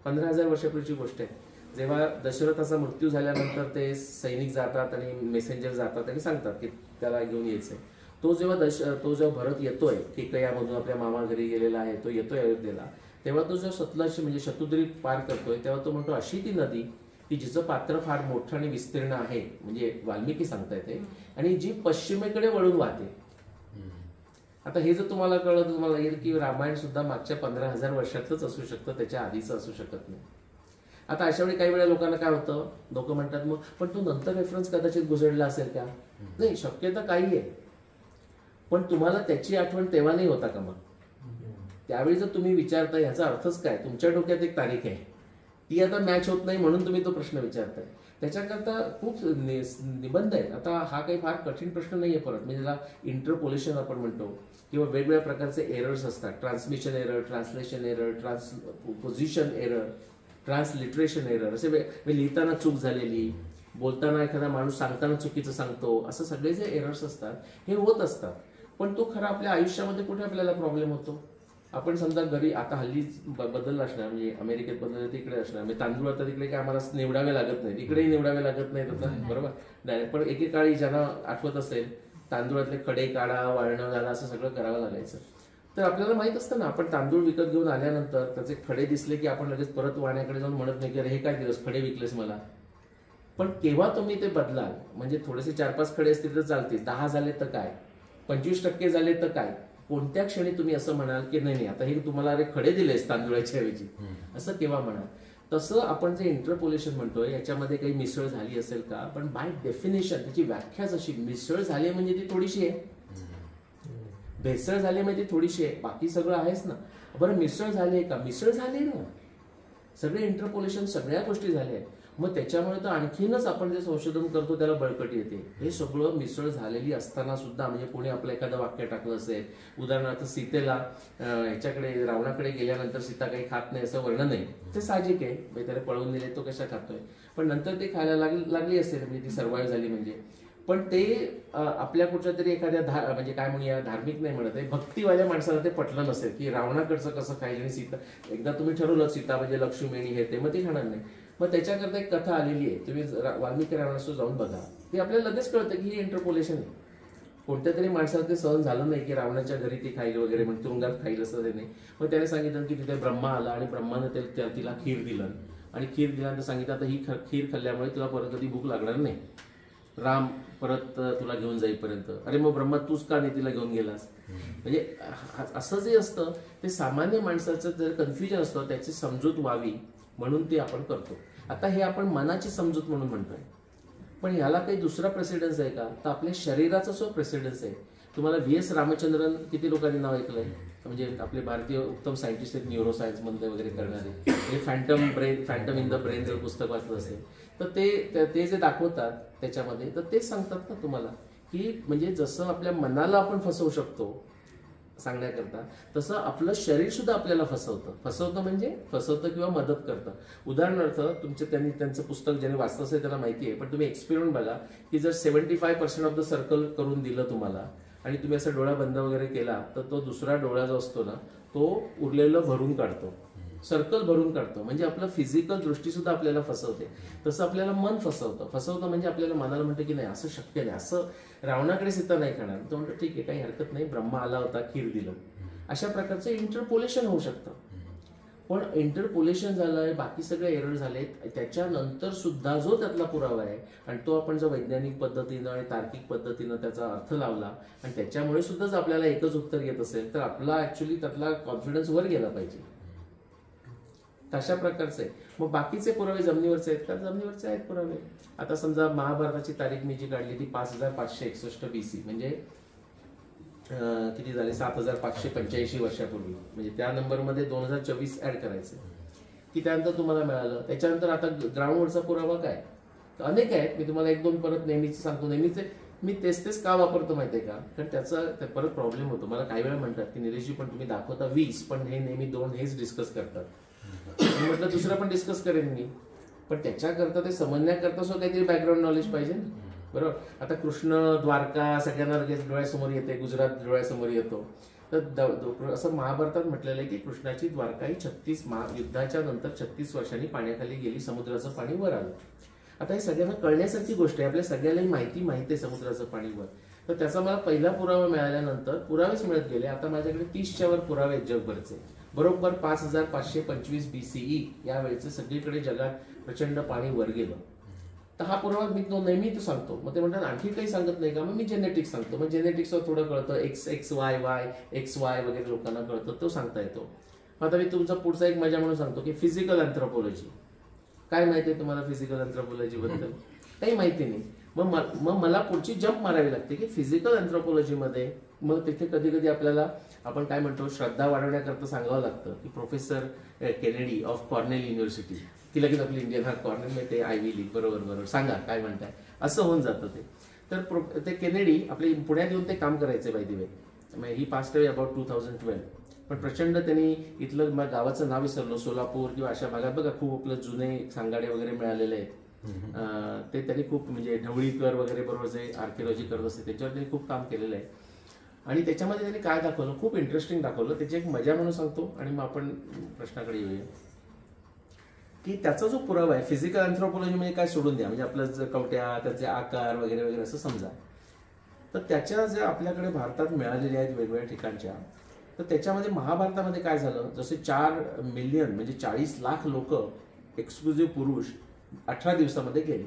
15,000 वर्षापूर्वीची गोष्ट आहे. जेव्हा दशरथाचा मृत्यू झाल्यानंतर ते सैनिक जातात आणि मेसेंजर जातात आणि सांगतात की त्याला घेऊन यायचंय. तो जेव्हा भरत येतोय केकयामधून आपल्या मामा घरी गेलेला आहे, तो येतोय अयोध्येला, तेव्हा तो जेव्हा सतलज म्हणजे शतुद्री पार करतोय तेव्हा तो म्हणतो अशी ती नदी की जिचं पात्र फार मोठं आणि विस्तीर्ण आहे, म्हणजे वाल्मिकी सांगता येते, आणि जी पश्चिमेकडे वळून वाहते. आता हे जर तुम्हाला कळलं तर तुम्हाला लागेल की रामायण सुद्धा मागच्या 15,000 वर्षातलंच असू शकतं, त्याच्या आधीचं असू शकत नाही. आता अशा वेळी काही वेळा लोकांना काय होतं, लोक म्हणतात मग पण तो नंतर रेफरन्स कदाचित गुजरला असेल का? नाही, शक्यता काही आहे, पण तुम्हाला त्याची आठवण तेव्हा नाही होता का? मग त्यावेळी जर तुम्ही विचारता याचा अर्थच काय, तुमच्या डोक्यात एक तारीख आहे ती आता मॅच होत नाही म्हणून तुम्ही तो प्रश्न विचारताय. त्याच्याकरता खूप निबंध आहेत. आता हा काही फार कठीण प्रश्न नाहीये. परत म्हणजे ज्याला इंटरपोलेशन आपण म्हणतो, किंवा वेगवेगळ्या प्रकारचे एरर्स असतात, transmission error, translation error, transposition error, transliteration error, असे लिहिताना चूक झालेली, बोलताना एखादा माणूस सांगताना चुकीचं सांगतो, असं सगळे जे एरर्स असतात हे होत असतात. पण तो खरा आपल्या आयुष्यामध्ये कुठे आपल्याला प्रॉब्लेम होतो? आपण समजा घरी आता हल्ली बदलला असणार, म्हणजे अमेरिकेत बदललं तिकडे असणार, म्हणजे तांदूळ आता तिकडे काय आम्हाला निवडावे लागत नाही, इकडेही निवडावे लागत नाही आता, बरोबर डायरेक्ट. पण एकेकाळी ज्यांना आठवत असेल तांदूळातले खडे काढा, वाळणं घाला, असं सगळं करावं लागायचं. तर आपल्याला माहित असतं ना, आपण तांदूळ विकत घेऊन आल्यानंतर त्याचे खडे दिसले की आपण लगेच परत वाण्याकडे जाऊन म्हणत नाही की अरे हे काय दिवस खडे विकलेस मला. पण केव्हा तुम्ही ते बदलाल, म्हणजे थोडेसे 4-5 खडे असतील तर चालतील, 10 झाले तर काय, 25% झाले तर काय, कोणत्या क्षणी तुम्ही असं म्हणाल की नाही आता हे तुम्हाला अरे खडे दिलेस तांदूळाच्या ऐवजी, असं केव्हा म्हणाल? तसं आपण जे इंटरपोलेशन म्हणतोय याच्यामध्ये काही मिसळ झाली असेल का? पण बाय डेफिनेशन त्याची व्याख्याच अशी, मिसळ झाली म्हणजे ती थोडीशी आहे, भेसळ झाली म्हणजे ती थोडीशी आहे, बाकी सगळं आहेच ना. बरं मिसळ झाली का? मिसळ झाली ना, सगळे इंटरपोलेशन सगळ्या गोष्टी झाल्या. मग त्याच्यामुळे तर आणखीनच आपण जे संशोधन करतो त्याला बळकटी येते. हे सगळं मिसळ झालेली असताना सुद्धा, म्हणजे कोणी आपलं एखादं वाक्य टाकलं असेल, उदाहरणार्थ सीतेला ह्याच्याकडे रावणाकडे गेल्यानंतर सीता काही खात नाही असं वर्णन आहे, ते साहजिक आहे, म्हणजे त्याला पळवून नेले तो कशा खातोय, पण नंतर ते खायला लागली असेल, म्हणजे ती सर्वाईव्ह झाली म्हणजे. पण ते आपल्या कुठल्या तरी एखाद्या म्हणजे काय म्हणूया, धार्मिक नाही म्हणत आहे, भक्तीवाल्या माणसाला ते पटलं नसेल की रावणाकडचं कसं खायला, आणि सीता एकदा तुम्ही ठरवलं सीता म्हणजे लक्ष्मी हे ते, मग ती खाणार नाही. मग त्याच्याकरता एक कथा आलेली आहे, तुम्ही वाल्मिकी रामायणात जाऊन बघा, ती आपल्याला लगेच कळतं की ही इंटरपोलेशन आहे. कोणत्या तरी माणसाला ते सहन झालं नाही की रावणाच्या घरी ती खाईल वगैरे, म्हणजे तुरुंगात खाईल असं ते नाही. मग त्याने सांगितलं की तिथे ब्रह्मा आला आणि ब्रह्मानं तिला खीर दिलं, आणि खीर दिल्यानंतर सांगितलं आता ही खीर खाल्ल्यामुळे तुला परत कधी भूक लागणार नाही, राम परत तुला घेऊन जाईपर्यंत. अरे मग ब्रह्मा तूच का नाही तिला घेऊन गेलास? म्हणजे असं जे असतं ते सामान्य माणसाचं जर कन्फ्युजन असतं त्याची समजूत व्हावी म्हणून ते आपण करतो. आता हे आपण मनाची समजूत म्हणून म्हणतोय, पण ह्याला काही दुसरा प्रेसिडेन्स आहे का? तर आपल्या शरीराचा जो प्रेसिडेन्स आहे. तुम्हाला VS रामचंद्रन किती लोकांनी नाव ऐकलंय? म्हणजे आपले भारतीय उत्तम सायंटिस्ट आहेत, न्यूरोसायन्स मधले वगैरे करणारे, म्हणजे फॅन्टम इन द ब्रेन जर पुस्तक वाचलं असेल तर ते जे दाखवतात त्याच्यामध्ये तर तेच सांगतात ना तुम्हाला की म्हणजे जसं आपल्या मनाला आपण फसवू शकतो सांगण्याकरता, तसं आपलं शरीर सुद्धा आपल्याला फसवतं म्हणजे फसवतं किंवा मदत करतं. उदाहरणार्थ त्यांचं पुस्तक ज्याने वाचलं असेल त्याला माहिती आहे, पण तुम्ही एक्सपेरिमेंट बघा की जर 75% ऑफ द सर्कल करून दिलं तुम्हाला आणि तुम्ही असा डोळा बंद वगैरे केला तर तो दुसरा डोळा जो असतो ना तो उरलेलं भरून काढतो, सर्कल भरून काढतो. म्हणजे आपलं फिजिकल दृष्टी सुद्धा आपल्याला फसवते. तसं आपल्याला मन फसवतं म्हणजे आपल्याला मनाला म्हणतं की नाही असं शक्य नाही, असं रावणाकडे सीता नाही खाणार, तो म्हणतो ठीक आहे काही हरकत नाही, ब्रह्मा आला होता खीर दिलं. अशा प्रकारचं इंटरपोलेशन होऊ शकतं. पण इंटरपोलेशन झालंय, बाकी सगळे एरर झालेत, त्याच्यानंतर सुद्धा जो त्यातला पुरावा आहे आणि तो आपण जर वैज्ञानिक पद्धतीनं आणि तार्किक पद्धतीनं त्याचा अर्थ लावला आणि त्याच्यामुळे सुद्धा जर आपल्याला एकच उत्तर येत असेल तर आपला ऍक्च्युअली त्यातला कॉन्फिडन्स वर गेला पाहिजे. तशा प्रकारचे आहे. मग बाकीचे पुरावे जमिनीवरचे आहेत का? जमिनीवरचे आहेत पुरावे. आता समजा महाभारताची तारीख मी जी काढली ती 5561 BC, म्हणजे किती झाले, 7585 वर्षापूर्वी. म्हणजे त्या नंबरमध्ये 2024 ऍड करायचे की त्यानंतर तुम्हाला मिळालं. त्याच्यानंतर आता ग्राउंडवरचा पुरावा काय, अनेक आहेत. मी तुम्हाला एक दोन परत नेहमीच सांगतो. नेहमीचे मी तेच का वापरतो माहितीये का? कारण त्याचा परत प्रॉब्लेम होतो. मला काही वेळा म्हणतात की निलेशजी पण तुम्ही दाखवता 20 पण हे नेहमी 2 हेच डिस्कस करतात. मी म्हटलं दुसरं पण डिस्कस करेन मी, पण त्याच्याकरता ते समजण्याकरता सुद्धा काहीतरी बॅकग्राऊंड नॉलेज पाहिजे ना, बरोबर. आता कृष्ण द्वारका सगळ्यांना लगेच डोळ्यासमोर येते, गुजरात डोळ्यासमोर येतो. तर असं महाभारतात म्हटलेलं आहे की कृष्णाची द्वारका ही 36 युद्धाच्या नंतर 36 वर्षांनी पाण्याखाली गेली, समुद्राचं पाणी वर आलं. आता हे सगळ्यांना कळण्यासारखी गोष्ट आहे. आपल्या सगळ्यालाही माहिती आहे समुद्राचं पाणी वर. तर त्याचा मला पहिला पुरावा मिळाल्यानंतर पुरावेच मिळत गेले. आता माझ्याकडे 30च्या वर पुरावे आहेत जगभरचे. बरोबर 5525 BCE यावेळेचे सगळीकडे जगात प्रचंड पाणी वर गेलं. तर हा पुरावा मी नेहमी तो सांगतो. मग ते म्हणतात आणखी काही सांगत नाही का? मग मी जेनेटिक्स सांगतो. मग जेनेटिक्सवर थोडं कळतं, XY वगैरे लोकांना कळतं, तो सांगता येतो. आता मी तुमचा पुढचा एक मजा म्हणून सांगतो की फिजिकल अँथ्रोपॉलॉजी. काय माहिती आहे तुम्हाला फिजिकल अँथ्रोपॉलॉजी बद्दल? काही माहिती नाही. मग मला पुढची जंप मारावी लागते की फिजिकल अँथ्रोपॉलॉजीमध्ये मग तिथे कधी कधी आपल्याला आपण काय म्हणतो श्रद्धा वाढवण्याकरता सांगावं लागतं की professor Kennedy of Cornell university, की लगेच आपली इंडियन हा कॉर्नेल में ते आयव्ही लीग, बरोबर सांगा काय म्हणताय, असं होऊन जातं ते. तर ते केनेडी आपले पुण्यात येऊन ते काम करायचे by the way. He passed away about 2012. पण प्रचंड त्यांनी इथलं गावाचं नाव विसरलो, सोलापूर किंवा अशा भागात बघा खूप आपलं जुने सांगाडे वगैरे मिळालेले आहेत. ते त्यांनी खूप म्हणजे ढवळीकर वगैरे बरोबर जे आर्किओलॉजी करत असते त्याच्यावर त्यांनी खूप काम केलेलं आहे. आणि त्याच्यामध्ये त्यांनी काय दाखवलं, खूप इंटरेस्टिंग दाखवलं. त्याची एक मजा म्हणून सांगतो आणि मग आपण प्रश्नाकडे येऊया की त्याचा जो पुरावा आहे फिजिकल अँथ्रोपॉलॉजी म्हणजे काय सोडून द्या, म्हणजे आपलं कवट्या त्याचे आकार वगैरे वगैरे असं समजा. तर त्याच्या जे आपल्याकडे भारतात मिळालेल्या आहेत वेगवेगळ्या ठिकाणच्या, तर त्याच्यामध्ये महाभारतामध्ये काय झालं, जसे 4 मिलियन म्हणजे 40 लाख लोक एक्सक्लुझिव्ह पुरुष 18 दिवसामध्ये गेले.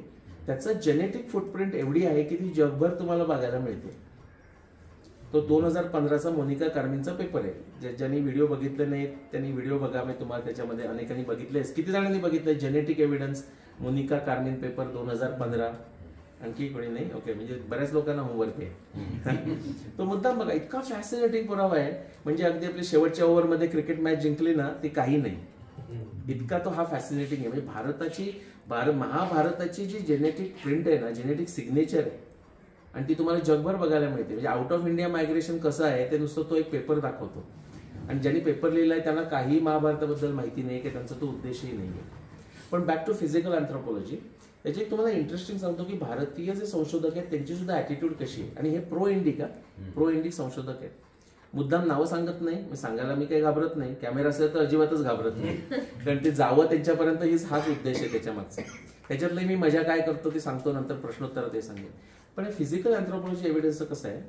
त्याचं जेनेटिक फुटप्रिंट एवढी आहे की ती जगभर तुम्हाला बघायला मिळते. तो 2015चा मोनिका कार्मिनचा पेपर आहे. ज्यांनी व्हिडिओ बघितले नाहीत त्यांनी व्हिडिओ बघा. मी तुम्हाला त्याच्यामध्ये अनेकांनी बघितलेस. किती जणांनी बघितलंय genetic evidence Monica Carmin paper 2015? आणखी कोणी नाही? ओके, म्हणजे बऱ्याच लोकांना होमवर्क आहे. तो मुद्दाम बघा, इतका फॅसिनेटिंग पुरावा आहे. म्हणजे अगदी आपली शेवटच्या ओव्हरमध्ये क्रिकेट मॅच जिंकली ना ती काही नाही, इतका तो हा फॅसिनेटिंग आहे. म्हणजे महाभारताची जी जेनेटिक प्रिंट आहे ना, जेनेटिक सिग्नेचर आहे आणि ती तुम्हाला जगभर बघायला मिळते. म्हणजे आउट ऑफ इंडिया मायग्रेशन कसं आहे ते नुसतं तो एक पेपर दाखवतो. आणि ज्यांनी पेपर लिहिलाय त्यांना काही महाभारताबद्दल माहिती नाही की त्यांचा तो उद्देशही नाही आहे. पण बॅक टू फिजिकल अँथ्रोपॉलॉजी, त्याची एक तुम्हाला इंटरेस्टिंग सांगतो की भारतीय जे संशोधक आहेत त्यांची सुद्धा ॲटिट्यूड कशी आहे. आणि हे प्रो इंडिक संशोधक आहेत. मुद्दाम नावं सांगत नाही, मी सांगायला मी काही घाबरत नाही. कॅमेरा असेल तर अजिबातच घाबरत नाही, कारण ते जावं त्यांच्यापर्यंत हाच उद्देश आहे त्याच्या मागचा. त्याच्यातलं मी मजा काय करतो ते सांगतो, नंतर प्रश्नोत्तर ते सांगेन. पण फिजिकल अँथ्रोपॉलॉजी एव्हिडन्स कसं आहे,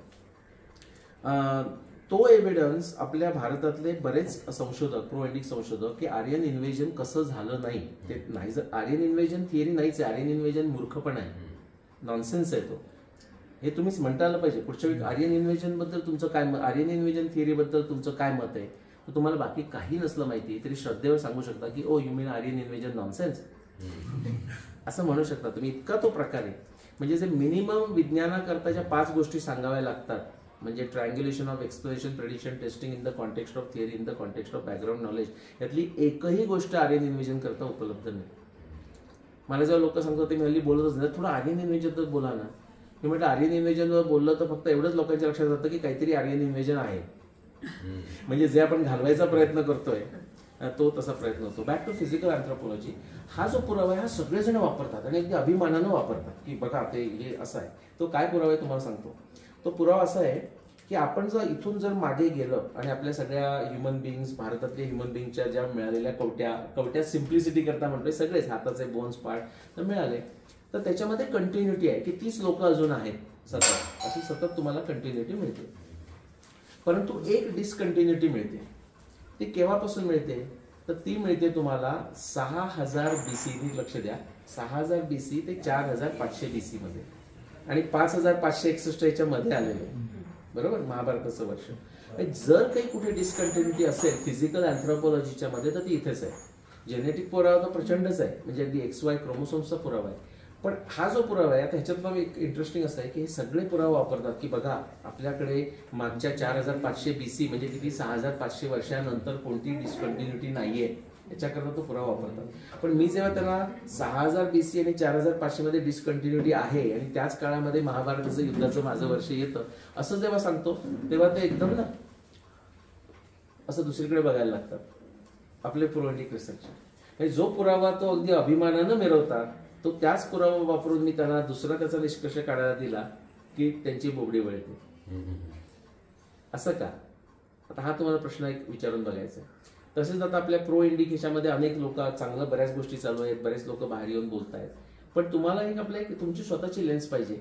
तो एव्हिडन्स आपल्या भारतातले बरेच संशोधक, प्रो इंडिक संशोधक, की आर्यन इन्व्हेजन कसं झालं नाही ते नाही. जर आर्यन इन्व्हेजन थिअरी नाहीच आहे, आर्यन इन्व्हेजन मूर्खपणा आहे, नॉनसेन्स आहे तो. हे तुम्हीच म्हणता आलं पाहिजे. पुढच्या वेळी आर्यन इन्व्हेजन बद्दल तुमचं काय मत, आर्यन इन्व्हेजन थिअरी बद्दल तुमचं काय मत आहे, तर तुम्हाला बाकी काही नसलं माहिती तरी श्रद्धेवर सांगू शकता की oh you mean Aryan invasion nonsense, असं म्हणू शकता तुम्ही. इतका तो प्रकार आहे. म्हणजे जे मिनिमम विज्ञानाकरता ज्या 5 गोष्टी सांगाव्या लागतात, म्हणजे triangulation of exploration, prediction, testing in the context of theory, in the context of background knowledge, यातली एकही गोष्ट आर्यन इन्व्हेजन करता उपलब्ध नाही. मला जेव्हा लोक सांगतात ते मी हल्ली बोलतच नाही, थोडं आर्यन इन्व्हेजन बोला ना. मी म्हटलं आर्यन इन्व्हेजनवर बोललं तर फक्त एवढंच लोकांच्या लक्षात जातं की काहीतरी आर्यन इन्व्हेजन आहे. म्हणजे जे आपण घालवायचा प्रयत्न करतोय तो तसा प्रयत्न होतो. बॅक टू फिजिकल अँथ्रोपॉलॉजी, हा जो पुरावा आहे हा सगळेजण वापरतात आणि अगदी अभिमानानं वापरतात की बघा ते हे असं आहे. तो काय पुरावा आहे तुम्हाला सांगतो. तो पुरावा असा आहे की आपण जर इथून जर मागे गेलं आणि आपल्या सगळ्या ह्युमन बिईंग्स, भारतातल्या ह्युमन बिईंगच्या ज्या मिळालेल्या कवट्या सिम्प्लिसिटी करता म्हणतोय, सगळेच हाताचे बोन्स पार्ट तर मिळाले, तर त्याच्यामध्ये कंटिन्युटी आहे की 30 लोक अजून आहेत सतत, अशी सतत तुम्हाला कंटिन्युटी मिळते. परंतु एक डिसकंटिन्युटी मिळते. ती केव्हापासून मिळते, तर ती मिळते तुम्हाला 6000 BC. लक्ष द्या, 6000 BC ते 4500 BC मध्ये, आणि 5561 याच्या मध्ये आलेले, बरोबर, महाभारताचं वर्ष. जर काही कुठे डिसकंटिन्युटी असेल फिजिकल अँथ्रोपॉलॉजीच्या मध्ये तर ती इथेच आहे. जेनेटिक पुरावा तर प्रचंडच आहे, म्हणजे अगदी XY क्रोमोसोम्सचा पुरावा आहे. पण हा जो पुरावा आहे, आता ह्याच्यातला एक इंटरेस्टिंग असं आहे की हे सगळे पुरावे वापरतात की बघा आपल्याकडे मागच्या 4500 BC म्हणजे किती 6500 वर्षानंतर कोणती डिस्कंटिन्युटी नाहीये याच्याकरता तो पुरावा वापरतात. पण मी जेव्हा त्याला 6000 BC आणि 4500 मध्ये डिस्कंटिन्युटी आहे आणि त्याच काळामध्ये महाभारताचं युद्धाचं माझं वर्ष येतं असं जेव्हा सांगतो तेव्हा ते एकदम ना असं दुसरीकडे बघायला लागतात आपले प्रोएटिक रिसर्च. जो पुरावा तो अगदी अभिमानानं मिरवतात तो त्याच पुरावा वापरून मी त्यांना दुसरा त्याचा निष्कर्ष काढायला दिला की त्यांची बोबडी वळते. असं का? आता हा तुम्हाला प्रश्न एक विचारून बघायचा आहे. तसेच आता आपल्या प्रो इंडिकेशनमध्ये अनेक लोक चांगलं बऱ्याच गोष्टी चालू आहेत, बरेच लोक बाहेर येऊन बोलत आहेत. पण तुम्हाला एक आपल्या एक तुमची स्वतःची लेन्स पाहिजे.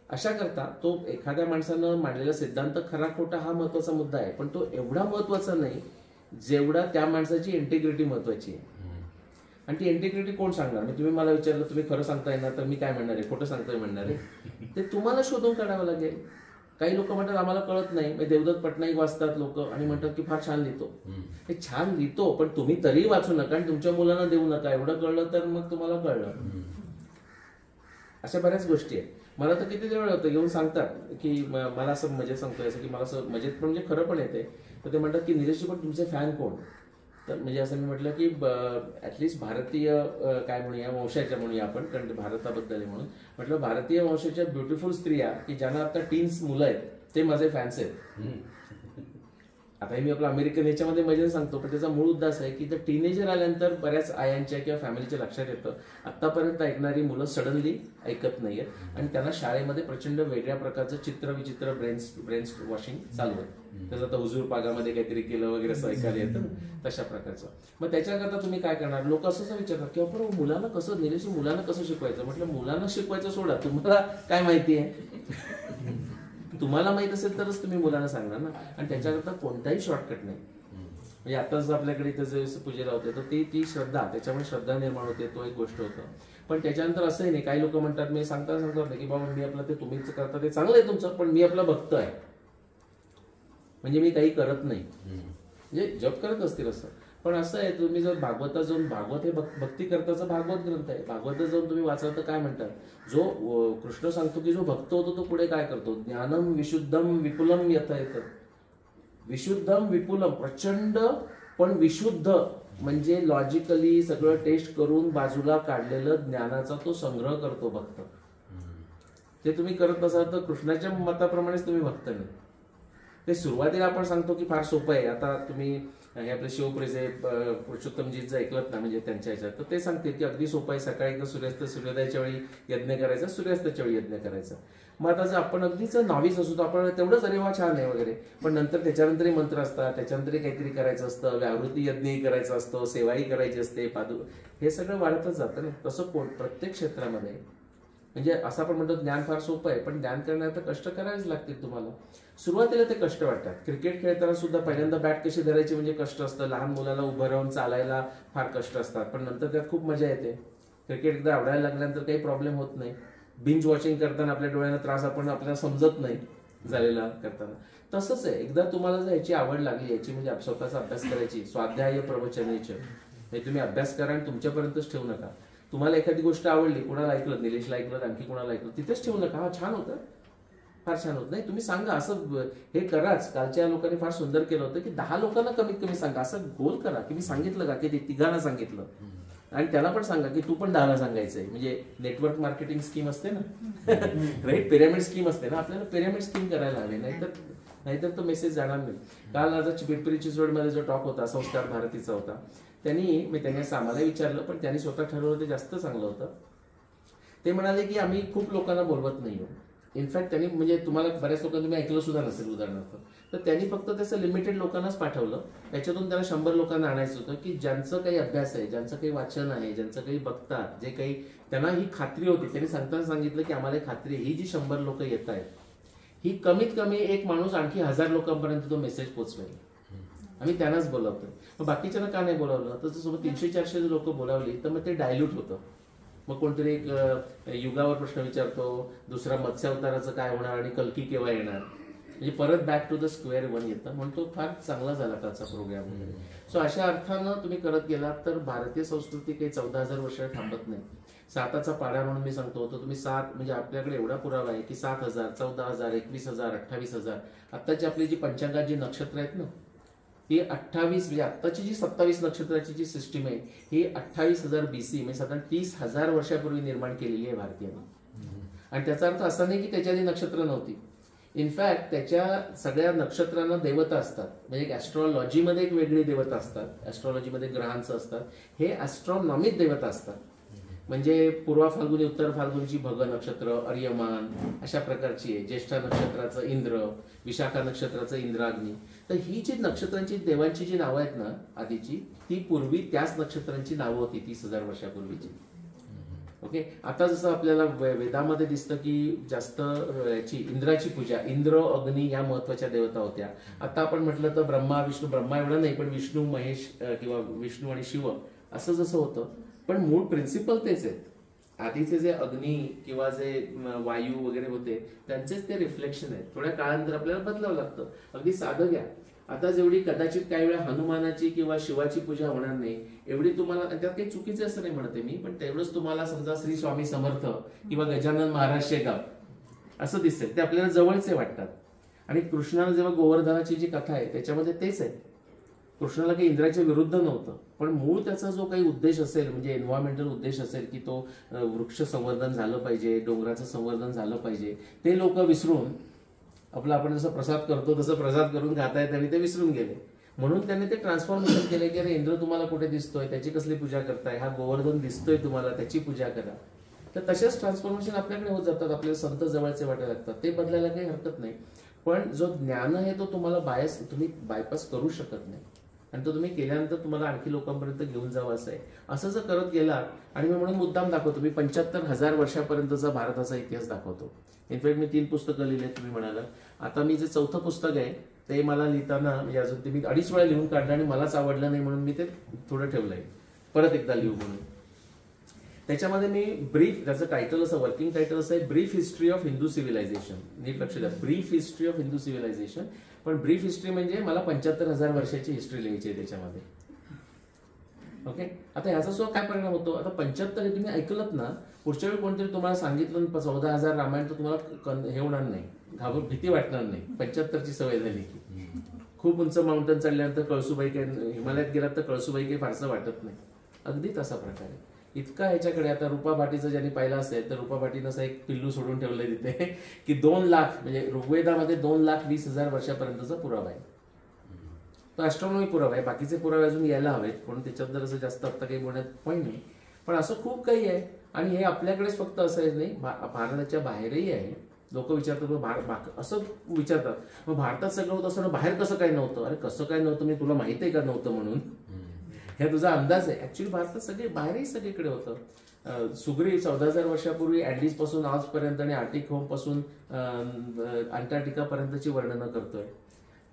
अशा करता तो एखाद्या माणसानं मांडलेला सिद्धांत खरा खोटा हा महत्वाचा मुद्दा आहे, पण तो एवढा महत्वाचा नाही जेवढा त्या माणसाची इंटिग्रिटी महत्वाची आहे. आणि ती इंटिग्रिटी कोण सांगणार? म्हणजे तुम्ही मला विचारलं तुम्ही खरं सांगताय ना तर मी काय म्हणणार आहे, खोटं सांगतोय म्हणणार आहे? ते तुम्हाला शोधून काढावं लागेल. काही लोक म्हणतात आम्हाला कळत नाही, म्हणजे देवदत्त पटनाईक वाचतात लोक आणि म्हणतात की फार छान लिहितो. हे छान लिहितो पण तुम्ही तरी वाचू नका आणि तुमच्या मुलांना देऊ नका. एवढं कळलं तर मग तुम्हाला कळलं. अशा बऱ्याच गोष्टी आहेत. मला तर किती वेळ होतं येऊन सांगतात की मला असं मजेत सांगतोय असं की मला असं मजेत पण म्हणजे खरं पण येते. तर ते म्हणतात की निलेशजी पण तुमचे फॅन कोण? तर म्हणजे असं मी म्हटलं की ॲटलिस्ट भारतीय काय म्हणूया वंशाच्या म्हणूया आपण, कारण भारताबद्दल आहे म्हणून म्हटलं भारतीय वंशाच्या ब्युटिफुल स्त्रिया की ज्यांना आता टीन्स मुलं आहेत ते माझे फॅन्स आहेत. आता मी आपलं अमेरिकन याच्यामध्ये मजेने सांगतो पण त्याचा मूळ उद्देश आहे की जर टीनेजर आल्यानंतर बऱ्याच आयांच्या किंवा फॅमिलीच्या लक्षात येतं आतापर्यंत ऐकणारी मुलं सडनली ऐकत नाहीयेत आणि त्यांना शाळेमध्ये प्रचंड वेगळ्या प्रकारचं चित्रविचित्र ब्रेन्स वॉशिंग चालू आहे. त्याचं आता हुजूर पागामध्ये काहीतरी केलं वगैरे असं ऐकायला येतं तशा प्रकारचं. मग त्याच्याकरता तुम्ही काय करणार? लोक असं विचारतात की आपण मुलांना कसं निलेश मुलांना कसं शिकवायचं? म्हटलं मुलांना शिकवायचं सोडा, तुम्हाला काय माहिती आहे? तुम्हाला माहित असेल तरच तुम्ही मुलांना सांगणार ना. आणि त्याच्याकरता कोणताही शॉर्टकट नाही. म्हणजे आताच आपल्याकडे इथं जे पूजेला होते तर ती श्रद्धा, त्याच्यामुळे श्रद्धा निर्माण होते, तो एक गोष्ट होतं. पण त्याच्यानंतर असंही नाही, काही लोक म्हणतात मी सांगतात की बाबा मी आपलं ते तुम्हीच करता ते चांगलं आहे तुमचं, पण मी आपला भक्त आहे म्हणजे मी काही करत नाही. म्हणजे जप करत असतील असं. पण असं आहे तुम्ही जर भागवतात जाऊन, भागवत हे भक्ती करताचा भागवत ग्रंथ आहे, भागवतात जाऊन तुम्ही वाचा तर काय म्हणतात, जो कृष्ण सांगतो की जो भक्त होतो तो पुढे काय करतो, ज्ञानम विशुद्धम विपुलम यथा येतं. विशुद्धम विपुलम प्रचंड पण विशुद्ध म्हणजे लॉजिकली सगळं टेस्ट करून बाजूला काढलेलं ज्ञानाचा तो संग्रह करतो भक्त. ते तुम्ही करत असाल तर कृष्णाच्या मताप्रमाणेच तुम्ही भक्त नाही. ते सुरुवातीला आपण सांगतो की फार सोपं आहे. आता तुम्ही हे आपले शिवप्रेजे पुरुषोत्तमजीचं ऐकलत ना, म्हणजे त्यांच्या ह्याच्यात तर ते सांगते की अगदी सोपं आहे. सकाळी एकदा सूर्योदयाच्या वेळी यज्ञ करायचा, सूर्यास्ताच्या वेळी यज्ञ करायचा. मग आता जर आपण अगदीच नावीच असतो आपण तेवढंच अरे वा छान आहे वगैरे, पण नंतर त्याच्यानंतरही मंत्र असतात, त्याच्यानंतरही काहीतरी करायचं असतं, व्यावृत्ती यज्ञही करायचं असतं, सेवाही करायची असते, हे सगळं वाढतच जातं ना. तसं प्रत्येक क्षेत्रामध्ये म्हणजे असं आपण म्हणतो ज्ञान फार सोपं आहे, पण ज्ञान करण्यात कष्ट करावेच लागतील तुम्हाला. सुरुवातीला ते कष्ट वाटतात. क्रिकेट खेळताना सुद्धा पहिल्यांदा बॅट कशी धरायची म्हणजे कष्ट असतं. लहान मुलाला उभं राहून चालायला फार कष्ट असतात, पण नंतर त्यात खूप मजा येते. क्रिकेट एकदा आवडायला लागल्यानंतर काही प्रॉब्लेम होत नाही. बिंज वॉचिंग करताना आपल्या डोळ्यांना त्रास आपण आपल्याला समजत नाही झालेला करताना. तसंच आहे, एकदा तुम्हाला जर याची आवड लागली, याची म्हणजे स्वतःचा अभ्यास करायची, स्वाध्याय प्रवचनेच हे तुम्ही अभ्यास करा आणि तुमच्यापर्यंतच ठेवू नका. तुम्हाला एखादी गोष्ट आवडली, कोणाला ऐकलं, निलेशला ऐकलं, आणखी कोणाला ऐकलं, तिथेच ठेवू नका. हा छान होतं, फार छान होत नाही, तुम्ही सांगा असं हे कराच. कालच्या लोकांनी फार सुंदर केलं होतं की 10 लोकांना कमीत कमी सांगा. असं गोल करा की मी सांगितलं का की ते 3 सांगितलं आणि त्याला पण सांगा की तू पण 10 सांगायचंय. म्हणजे नेटवर्क मार्केटिंग स्कीम असते ना, राईट, पिरॅमिड स्कीम असते ना, आपल्याला पिरॅमिड स्कीम करायला हवी, नाहीतर तो मेसेज जाणार नाही. काल माझा पिंपरी चिंचवडमध्ये जो टॉक होता संस्कार भारतीचा होता, त्यांनी आम्हाला विचारलं पण त्यांनी स्वतः ठरवलं ते जास्त चांगलं होतं. ते म्हणाले की आम्ही खूप लोकांना बोलवत नाही. इनफॅक्ट त्यांनी म्हणजे तुम्हाला बऱ्याच लोकांना तुम्ही ऐकलं सुद्धा नसेल उदाहरणार्थ, तर त्यांनी फक्त त्याचं लिमिटेड लोकांनाच पाठवलं. त्याच्यातून त्याला 100 लोकांना आणायचं होतं की ज्यांचं काही अभ्यास आहे, ज्यांचं काही वाचन आहे, ज्यांचं काही बघतात, जे काही त्यांना ही खात्री होती. त्यांनी सांगताना सांगितलं की आम्हाला खात्री ही जी 100 लोक येत आहेत ही कमीत कमी एक माणूस आणखी 1000 लोकांपर्यंत तो मेसेज पोहोचवेल. आम्ही त्यांनाच बोलावतोय. मग बाकीच्यांना का नाही बोलावलं? तर सोबत 300-400 लोक बोलावली तर मग ते डायल्यूट होतं. मग कोणतरी एक युगावर प्रश्न विचारतो, दुसरा मत्स्य अवताराचं काय होणार आणि कल्की केव्हा येणार, म्हणजे परत back to the square one येतं, म्हणून तो फार चांगला झाला त्याचा प्रोग्राम वगैरे. सो अशा अर्थानं तुम्ही करत गेलात तर भारतीय संस्कृती काही 14,000 वर्ष थांबत नाही. 7चा पाढा म्हणून मी सांगतो, तर तुम्ही 7 म्हणजे आपल्याकडे एवढा पुरावा आहे की 7,000, 14,000, 21,000, 28,000. आत्ताची आपली जी पंचांगात जी नक्षत्र आहेत ना, ही 28 म्हणजे आत्ताची जी 27 नक्षत्राची जी सिस्टीम आहे ही 28,000 BC म्हणजे साधारण 30,000 वर्षापूर्वी निर्माण केलेली आहे भारतीयांनी. आणि त्याचा अर्थ असा नाही की त्याच्या आधी नक्षत्र नव्हती. इनफॅक्ट त्याच्या सगळ्या नक्षत्रांना देवता असतात. म्हणजे ऍस्ट्रॉलॉजीमध्ये एक वेगळी देवता असतात, ऍस्ट्रॉलॉजीमध्ये ग्रहांचं असतात, हे ऍस्ट्रॉनॉमिक देवता असतात. म्हणजे पूर्वा फाल्गुनी उत्तर फाल्गुनीची भग नक्षत्र, अर्यमान अशा प्रकारची आहे. ज्येष्ठा नक्षत्राचं इंद्र, विशाखा नक्षत्राचं इंद्राग्नी. तर ही जी नक्षत्रांची देवांची जी नावं आहेत ना आधीची, ती पूर्वी त्याच नक्षत्रांची नावं होती 30,000 वर्षापूर्वीची. ओके. आता जसं आपल्याला वेदामध्ये दिसतं की जास्त याची इंद्राची पूजा, इंद्र अग्नी या महत्वाच्या देवता होत्या. आता आपण म्हटलं तर ब्रह्मा विष्णू, ब्रह्मा एवढं नाही पण विष्णू महेश किंवा विष्णू आणि शिव असं जसं होतं, पण मूळ प्रिन्सिपल तेच आहेत. आधीचे जे अग्नी किंवा जे वायू वगैरे होते त्यांचेच ते रिफ्लेक्शन आहेत. थोड्या काळानंतर आपल्याला बदलावं लागतं. अगदी साधं घ्या, आता जेवढी कदाचित काही वेळा हनुमानाची किंवा शिवाची पूजा होणार नाही एवढी तुम्हाला, त्यात काही चुकीचं असं नाही म्हणते मी, पण तेवढंच तुम्हाला समजा श्री स्वामी समर्थ किंवा गजानन महाराज शेगाव असं दिसेल, ते आपल्याला जवळचे वाटतात. आणि कृष्णानं जेव्हा गोवर्धनाची जी कथा आहे त्याच्यामध्ये तेच आहे. कृष्णाला काही इंद्राच्या विरुद्ध नव्हतं, पण मूळ त्याचा जो काही उद्देश असेल म्हणजे एन्व्हायरमेंटल उद्देश असेल की तो वृक्ष संवर्धन झालं पाहिजे, डोंगराचं संवर्धन झालं पाहिजे, ते लोक विसरून आपलं आपण जसं प्रसाद करतो तसं प्रसाद करून खातायत आणि ते विसरून गेले. म्हणून त्यांनी ते ट्रान्सफॉर्मेशन केले की अरे इंद्र तुम्हाला कुठे दिसतोय, त्याची कसली पूजा करताय, हा गोवर्धन दिसतोय तुम्हाला, त्याची पूजा करा. तर तसेच ट्रान्सफॉर्मेशन आपल्याकडे होत जातात, आपल्याला संत जवळचे वाटायला लागतात. ते बदलायला काही हरकत नाही, पण जो ज्ञान आहे तो तुम्हाला तुम्ही बायपास करू शकत नाही. आणि तो तुम्ही केल्यानंतर तुम्हाला आणखी लोकांपर्यंत घेऊन जावं असं आहे. असं जर करत गेला, आणि मी म्हणून मुद्दाम दाखवतो, मी 75,000 वर्षापर्यंतचा भारताचा इतिहास दाखवतो. इनफॅक्ट मी 3 पुस्तकं लिहिले तुम्ही म्हणाला. आता मी जे 4थं पुस्तक आहे ते मला लिहिताना म्हणजे अजून ते मी 2.5 वेळा लिहून काढलं आणि मलाच आवडलं नाही म्हणून मी ते थोडं ठेवलंय, परत एकदा लिहू म्हणून. त्याच्यामध्ये मी ब्रीफ, त्याचं टायटल असं, वर्किंग टायटल असं आहे, brief history of Hindu civilization. नीट लक्ष द्या, brief history of Hindu civilization. पण ब्रीफ हिस्ट्री म्हणजे मला 75,000 वर्षाची हिस्ट्री लिहायची आहे त्याच्यामध्ये. ओके. आता ह्याचा सुद्धा काय परिणाम होतो, आता 75 तुम्ही ऐकलत ना, पुढच्या वेळी कोणतरी तुम्हाला सांगितलं 14,000 रामायण, तर तुम्हाला हे होणार नाही, भीती वाटणार नाही. 75ची सवय झाली की खूप उंच माउंटन चढल्यानंतर कळसुबाई काही, हिमालयात गेलात तर कळसुबाई काही फारसं वाटत नाही. अगदी तसा प्रकार आहे. इतका ह्याच्याकडे, आता रूपा भाटीचं ज्यांनी पाहिलं असेल तर रूपा भाटीनं असं एक पिल्लू सोडून ठेवलंय तिथे की 2 लाख म्हणजे ऋग्वेदामध्ये 2,20,000 वर्षापर्यंतचा पुरावा आहे. तो ऍस्ट्रॉनॉमी पुरावा आहे, बाकीचे पुरावे अजून यायला हवेत, म्हणून त्याच्याबद्दल असं जास्त आता काही बोलण्यात पॉईंट नाही. पण असं खूप काही आहे. आणि हे आपल्याकडेच फक्त असं नाही, भारताच्या बाहेरही आहे. लोक विचारतात, असं विचारतात, मग भारतात सगळं होतं असं बाहेर कसं काय नव्हतं. अरे कसं काय नव्हतं, मी तुला माहिती आहे का नव्हतं म्हणून, हे तुझा अंदाज आहे. ऍक्च्युली भारतात सगळे बाहेरही सगळीकडे होतं. सुग्रीव 14,000 वर्षापूर्वी अँडीज पासून आल्प्सपर्यंत आणि आर्टिक होम पासून अंटार्क्टिका पर्यंतची वर्णनं करतोय.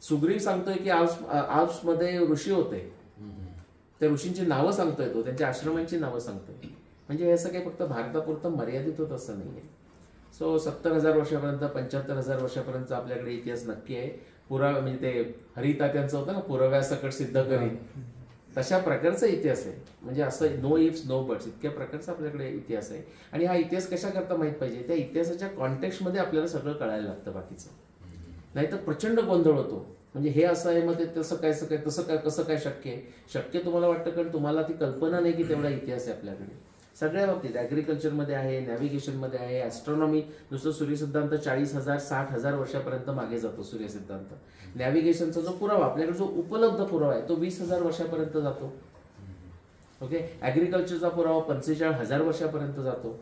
सुग्रीव सांगतोय की आल्प्समध्ये ऋषी होते, त्या ऋषींची नावं सांगतोय तो, त्यांच्या आश्रमांची नावं सांगतोय. म्हणजे हे असं काही फक्त भारतापुरतं मर्यादित होत असं नाहीये. सो 70,000 वर्षापर्यंत 75,000 वर्षापर्यंत आपल्याकडे इतिहास नक्की आहे. पुरावा म्हणजे ते हरितात्यांचं होतं ना, पुराव्यासकट सिद्ध करी, तशा प्रकारचा इतिहास आहे. म्हणजे असं नो इफ्स नो बट्स इतक्या प्रकारचा आपल्याकडे इतिहास आहे. आणि हा इतिहास कशा करता माहित पाहिजे, त्या इतिहासाच्या कॉन्टेक्स्टमध्ये आपल्याला सगळं कळायला लागतं, बाकीचं नाहीतर प्रचंड गोंधळ होतो. म्हणजे हे असं आहे, मग ते तसं काय तसं काय कसं काय शक्य आहे. शक्य तुम्हाला वाटतं कारण तुम्हाला ती कल्पना नाही की तेवढा इतिहास आहे आपल्याकडे. सगळ्या बाबतीत ॲग्रिकल्चरमध्ये आहे, नॅव्हिगेशनमध्ये आहे, ॲस्ट्रॉनॉमी, नुसतं सूर्यसिद्धांत 40,000 60,000 वर्षापर्यंत मागे जातो सूर्यसिद्धांत. नॅव्हिगेशनचा जो पुरावा आपल्याकडे जो उपलब्ध पुरावा आहे तो 20,000 वर्षापर्यंत जातो. ओके. ॲग्रिकल्चरचा पुरावा 45,000 वर्षापर्यंत जातो.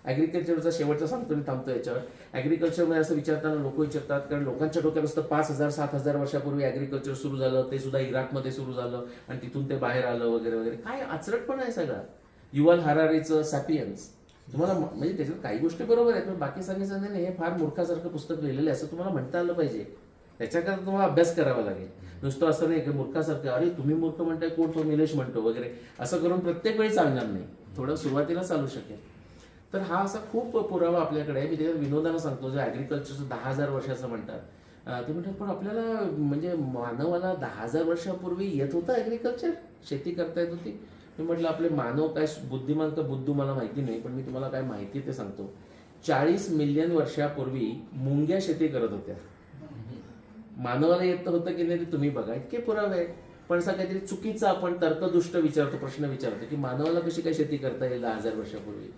ॲग्रिकल्चरचा शेवटचा सांगतो मी, थांबतो याच्यावर. ॲग्रिकल्चरमध्ये असं विचारताना लोक विचारतात, कारण लोकांच्या डोक्यात असतं 5,000 7,000 वर्षापूर्वी ॲग्रिकल्चर सुरू झालं, ते सुद्धा इराकमध्ये सुरू झालं आणि तिथून ते बाहेर आलं वगैरे वगैरे. काय आचरटपण आहे सगळा. युवल हरारीचं सॅपियन्स तुम्हाला, म्हणजे त्याच्यात काही गोष्टी बरोबर आहेत, पण बाकी सांगितलं नाही, हे फार मूर्खासारखं पुस्तक लिहिलेलं आहे असं तुम्हाला म्हणता आलं पाहिजे. त्याच्याकरता तुम्हाला अभ्यास करावा लागेल. नुसतं असं नाही की मूर्खासारखं, अरे तुम्ही मूर्ख म्हणताय, कोण तो निलेश म्हणतो वगैरे असं करून प्रत्येक वेळी चालणार नाही, थोडं सुरुवातीला चालू शकेल. तर हा असा खूप पुरावा आपल्याकडे आहे. मी त्याच्यात विनोदानं सांगतो, जो ॲग्रिकल्चरचं 10,000 वर्षाचं म्हणतात. ते म्हणतात पण आपल्याला म्हणजे मानवाला 10,000 वर्षापूर्वी येत होतं ॲग्रिकल्चर, शेती करता येत होती. मी म्हटलं आपले मानव काय बुद्धिमान का बुद्धू मला माहिती नाही, पण मी तुम्हाला काय माहिती ते सांगतो. 40 मिलियन वर्षापूर्वी मुंग्या शेती करत होत्या. मानवाला येत होतं की नाही तुम्ही बघा, इतके पुरावे आहेत. पण असा काहीतरी चुकीचा आपण तर्कदुष्ट प्रश्न विचारतो की मानवाला कशी काय शेती करता येईल 10,000 वर्षापूर्वी.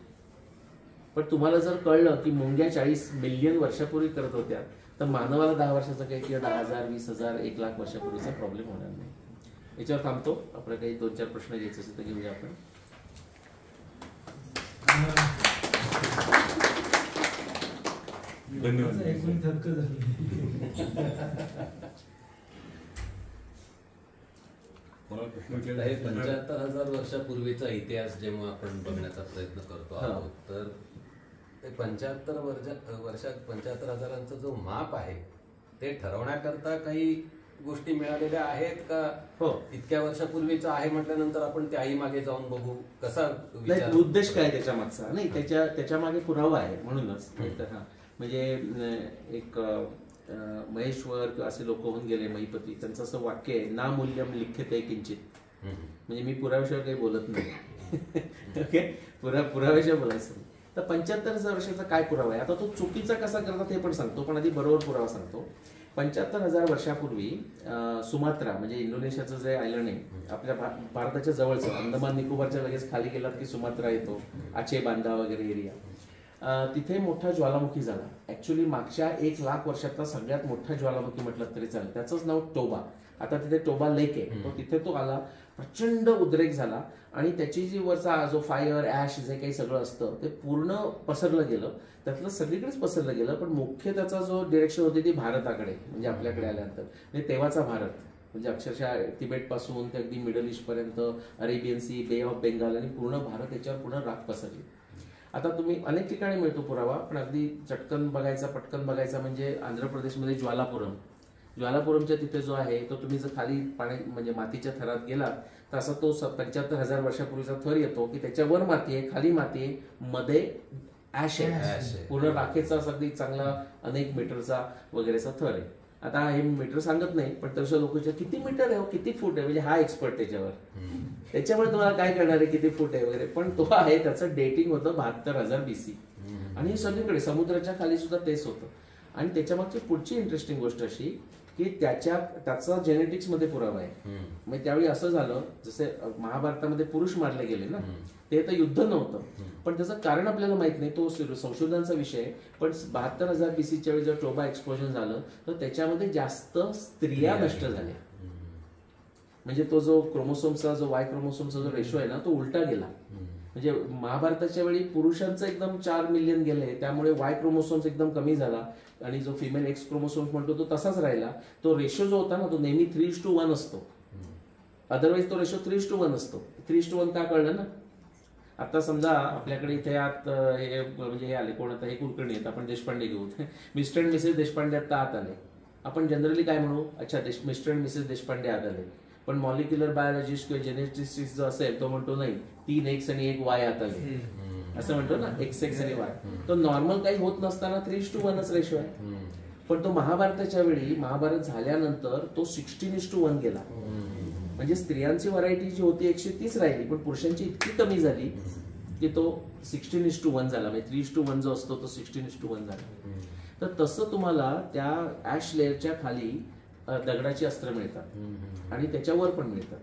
पण तुम्हाला जर कळलं की मुंग्या 40 मिलियन वर्षापूर्वी करत होत्या, तर मानवाला 10 वर्षाचा काही किंवा 10,000, 20,000, 1,00,000 वर्षापूर्वीचा प्रॉब्लेम होणार नाही. याच्यावर थांबतो. आपल्याला काही 2-4 प्रश्न घ्यायचे असेल तर घेऊया आपण. धन्यवाद. कोणाला प्रश्न विचारायचा हे असेल? 75,000 वर्षापूर्वीचा इतिहास जेव्हा आपण बघण्याचा प्रयत्न करतो आहोत, तर ते 75,000 जो माप आहे ते ठरवण्याकरता काही गोष्टी मिळालेल्या आहेत का? हो. इतक्या वर्षापूर्वीचं आहे म्हटल्यानंतर आपण त्याही मागे जाऊन बघू कसा नाही, विचार उद्देश काय त्याच्या मागचा नाही, त्याच्या मागे पुरावा आहे म्हणूनच. म्हणजे एक महेश्वर किंवा असे लोक होऊन गेले महिपती, त्यांचं असं वाक्य आहे, ना मूल्यम लिख्यते किंचित. म्हणजे मी पुराव्याशिवाय काही बोलत नाही. ओके, पुराव्याशिवाय बोलायचं. तर 75,000 वर्षाचा काय पुरावा आहे, आता तो चुकीचा कसा करतात हे पण सांगतो, पण आधी बरोबर पुरावा सांगतो. 75,000 वर्षापूर्वी सुमात्रा म्हणजे इंडोनेशियाचं जे आयलंड आहे आपल्या भारताच्या जवळचं, अंदमान निकोबारच्या लगेच खाली गेलात की सुमात्रा येतो, आचे बांदा वगैरे एरिया, तिथे मोठा ज्वालामुखी झाला. ऍक्च्युली मागच्या 1,00,000 वर्षातला सगळ्यात मोठा ज्वालामुखी म्हटलं तरी चालेल. त्याचंच नाव टोबा. आता तिथे टोबा लेक आहे, तो तिथे तो आला, प्रचंड उद्रेक झाला आणि त्याची जी वरचा जो फायर ऍश जे काही सगळं असतं ते पूर्ण पसरलं गेलं. त्यातलं सगळीकडेच पसरलं गेलं, पण मुख्य त्याचा जो डिरेक्शन होती ती भारताकडे, म्हणजे आपल्याकडे आल्यानंतर. म्हणजे तेव्हाचा भारत म्हणजे अक्षरशः तिबेट पासून ते अगदी मिडल ईस्ट पर्यंत, अरेबियन सी, बे ऑफ बेंगाल आणि पूर्ण भारत याच्यावर पूर्ण राख पसरली. आता तुम्ही अनेक ठिकाणी मिळतो पुरावा, पण अगदी चटकन बघायचा, पटकन बघायचा म्हणजे आंध्र प्रदेशमध्ये ज्वालापुरमच्या तिथे जो आहे तो तुम्ही जर खाली पाणी म्हणजे मातीच्या थरात गेलात तर असा तो 75,000 वर्षापूर्वीचा थर येतो की त्याच्यावर माती आहे, खाली माती आहे, मध्ये ऍश आहे, पूर्ण राखेचा अगदी चांगला अनेक मीटरचा वगैरेचा थर आहे. आता हे मीटर सांगत नाही, पण तसं लोक किती मीटर आहे, किती फूट आहे, म्हणजे हा एक्सपर्ट त्याच्यामुळे तुम्हाला काय करणार आहे किती फूट आहे वगैरे. पण तो आहे, त्याचं डेटिंग होतं 72,000 BC आणि सगळीकडे समुद्राच्या खाली सुद्धा तेच होतं. आणि त्याच्यामागची पुढची इंटरेस्टिंग गोष्ट अशी की त्याचा जेनेटिक्स मध्ये पुरावा आहे. मग त्यावेळी असं झालं, जसे महाभारतामध्ये पुरुष मारले गेले ना, ते तर युद्ध नव्हतं, पण त्याचं कारण आपल्याला माहित नाही, तो संशोधनाचा विषय आहे. पण 72,000 BCच्या वेळी जर टोबा एक्सप्लोजन झालं तर त्याच्यामध्ये जास्त स्त्रिया नष्ट झाल्या. म्हणजे तो जो क्रोमोसोमचा जो वाय क्रोमोसोमचा जो रेशो आहे ना तो उलटा गेला. म्हणजे महाभारताच्या वेळी पुरुषांचं एकदम 4 मिलियन गेले, त्यामुळे वाय क्रोमोसोम्स एकदम कमी झाला आणि जो फिमेल एक्स क्रोमोसोम्स म्हणतो तो तसाच राहिला. तो रेशो जो होता ना तो नेहमी 3:1 असतो, अदरवाईज तो रेशो 3:1 असतो. 3:1 का कळलं ना? आता समजा आपल्याकडे इथे आत हे म्हणजे हे आले, कोण आता हे कुलकर्णी आहेत, आपण देशपांडे घेऊ, मिस्टर अँड मिसेस देशपांडे आता आत आले. आपण जनरली काय म्हणू, अच्छा मिस्टर अँड मिसेस देशपांडे आत आले. पण मॉलिक्युलर बायोलॉजिस्ट किंवा जेनेटिस्ट जो असेल तो म्हणतो नाही, 3 X आणि 1 Y आत आले, असं म्हणतो ना, XX आणि Y. तो नॉर्मल काही होत नसताना 3:1 रेशो आहे. पण तो महाभारताच्या वेळी, महाभारत झाल्यानंतर तो 16:1 गेला. म्हणजे स्त्रियांची व्हरायटी जी होती 130 राहिली, पण पुरुषांची इतकी कमी झाली की तो 16:1 झाला. म्हणजे 3:1 जो असतो तो 16:1 झाला. तर तसं तुम्हाला त्या ऍश लेअरच्या खाली दगडाची अस्त्र मिळतात आणि त्याच्यावर पण मिळतात.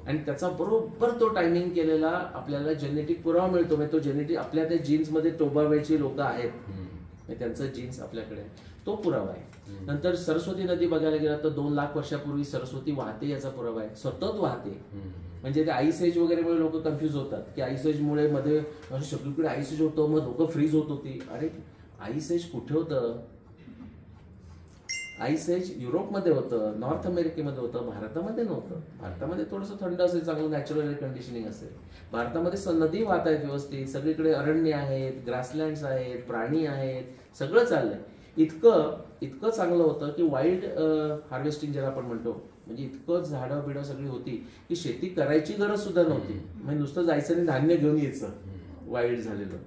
आणि त्याचा बरोबर तो टायमिंग केलेला आपल्याला जेनेटिक पुरावा मिळतो. म्हणजे तो जेनेटिक आपल्या त्या जीन्स मध्ये टोबावेची लोक आहेत, त्यांचं जीन्स आपल्याकडे, तो पुरावा आहे. नंतर सरस्वती नदी बघायला गेला तर 2,00,000 वर्षापूर्वी सरस्वती वाहते याचा पुरावा आहे, सतत वाहते. म्हणजे ते आईस एज वगैरे लोक कन्फ्युज होतात की आईस एज मुळे मध्ये सगळीकडे आईस एज होतं, मग लोक फ्रीज होत होती. अरे आईस एज कुठे होतं? आईस एज युरोपमध्ये होतं, नॉर्थ अमेरिकेमध्ये होतं, भारतामध्ये नव्हतं. भारतामध्ये थोडंसं थंड असेल, चांगलं नॅचरल एअर कंडिशनिंग असेल. भारतामध्ये नदी वाहत आहेत व्यवस्थित, सगळीकडे अरण्य आहेत, ग्रासलँड्स आहेत, प्राणी आहेत, सगळं चाललंय. इतकं चांगलं होतं की वाईल्ड हार्वेस्टिंग ज्याला आपण म्हणतो, म्हणजे इतकं झाडं बिडं सगळी होती की शेती करायची गरज सुद्धा नव्हती. म्हणजे नुसतं जायचं आणि धान्य घेऊन यायचं वाईल्ड झालेलं.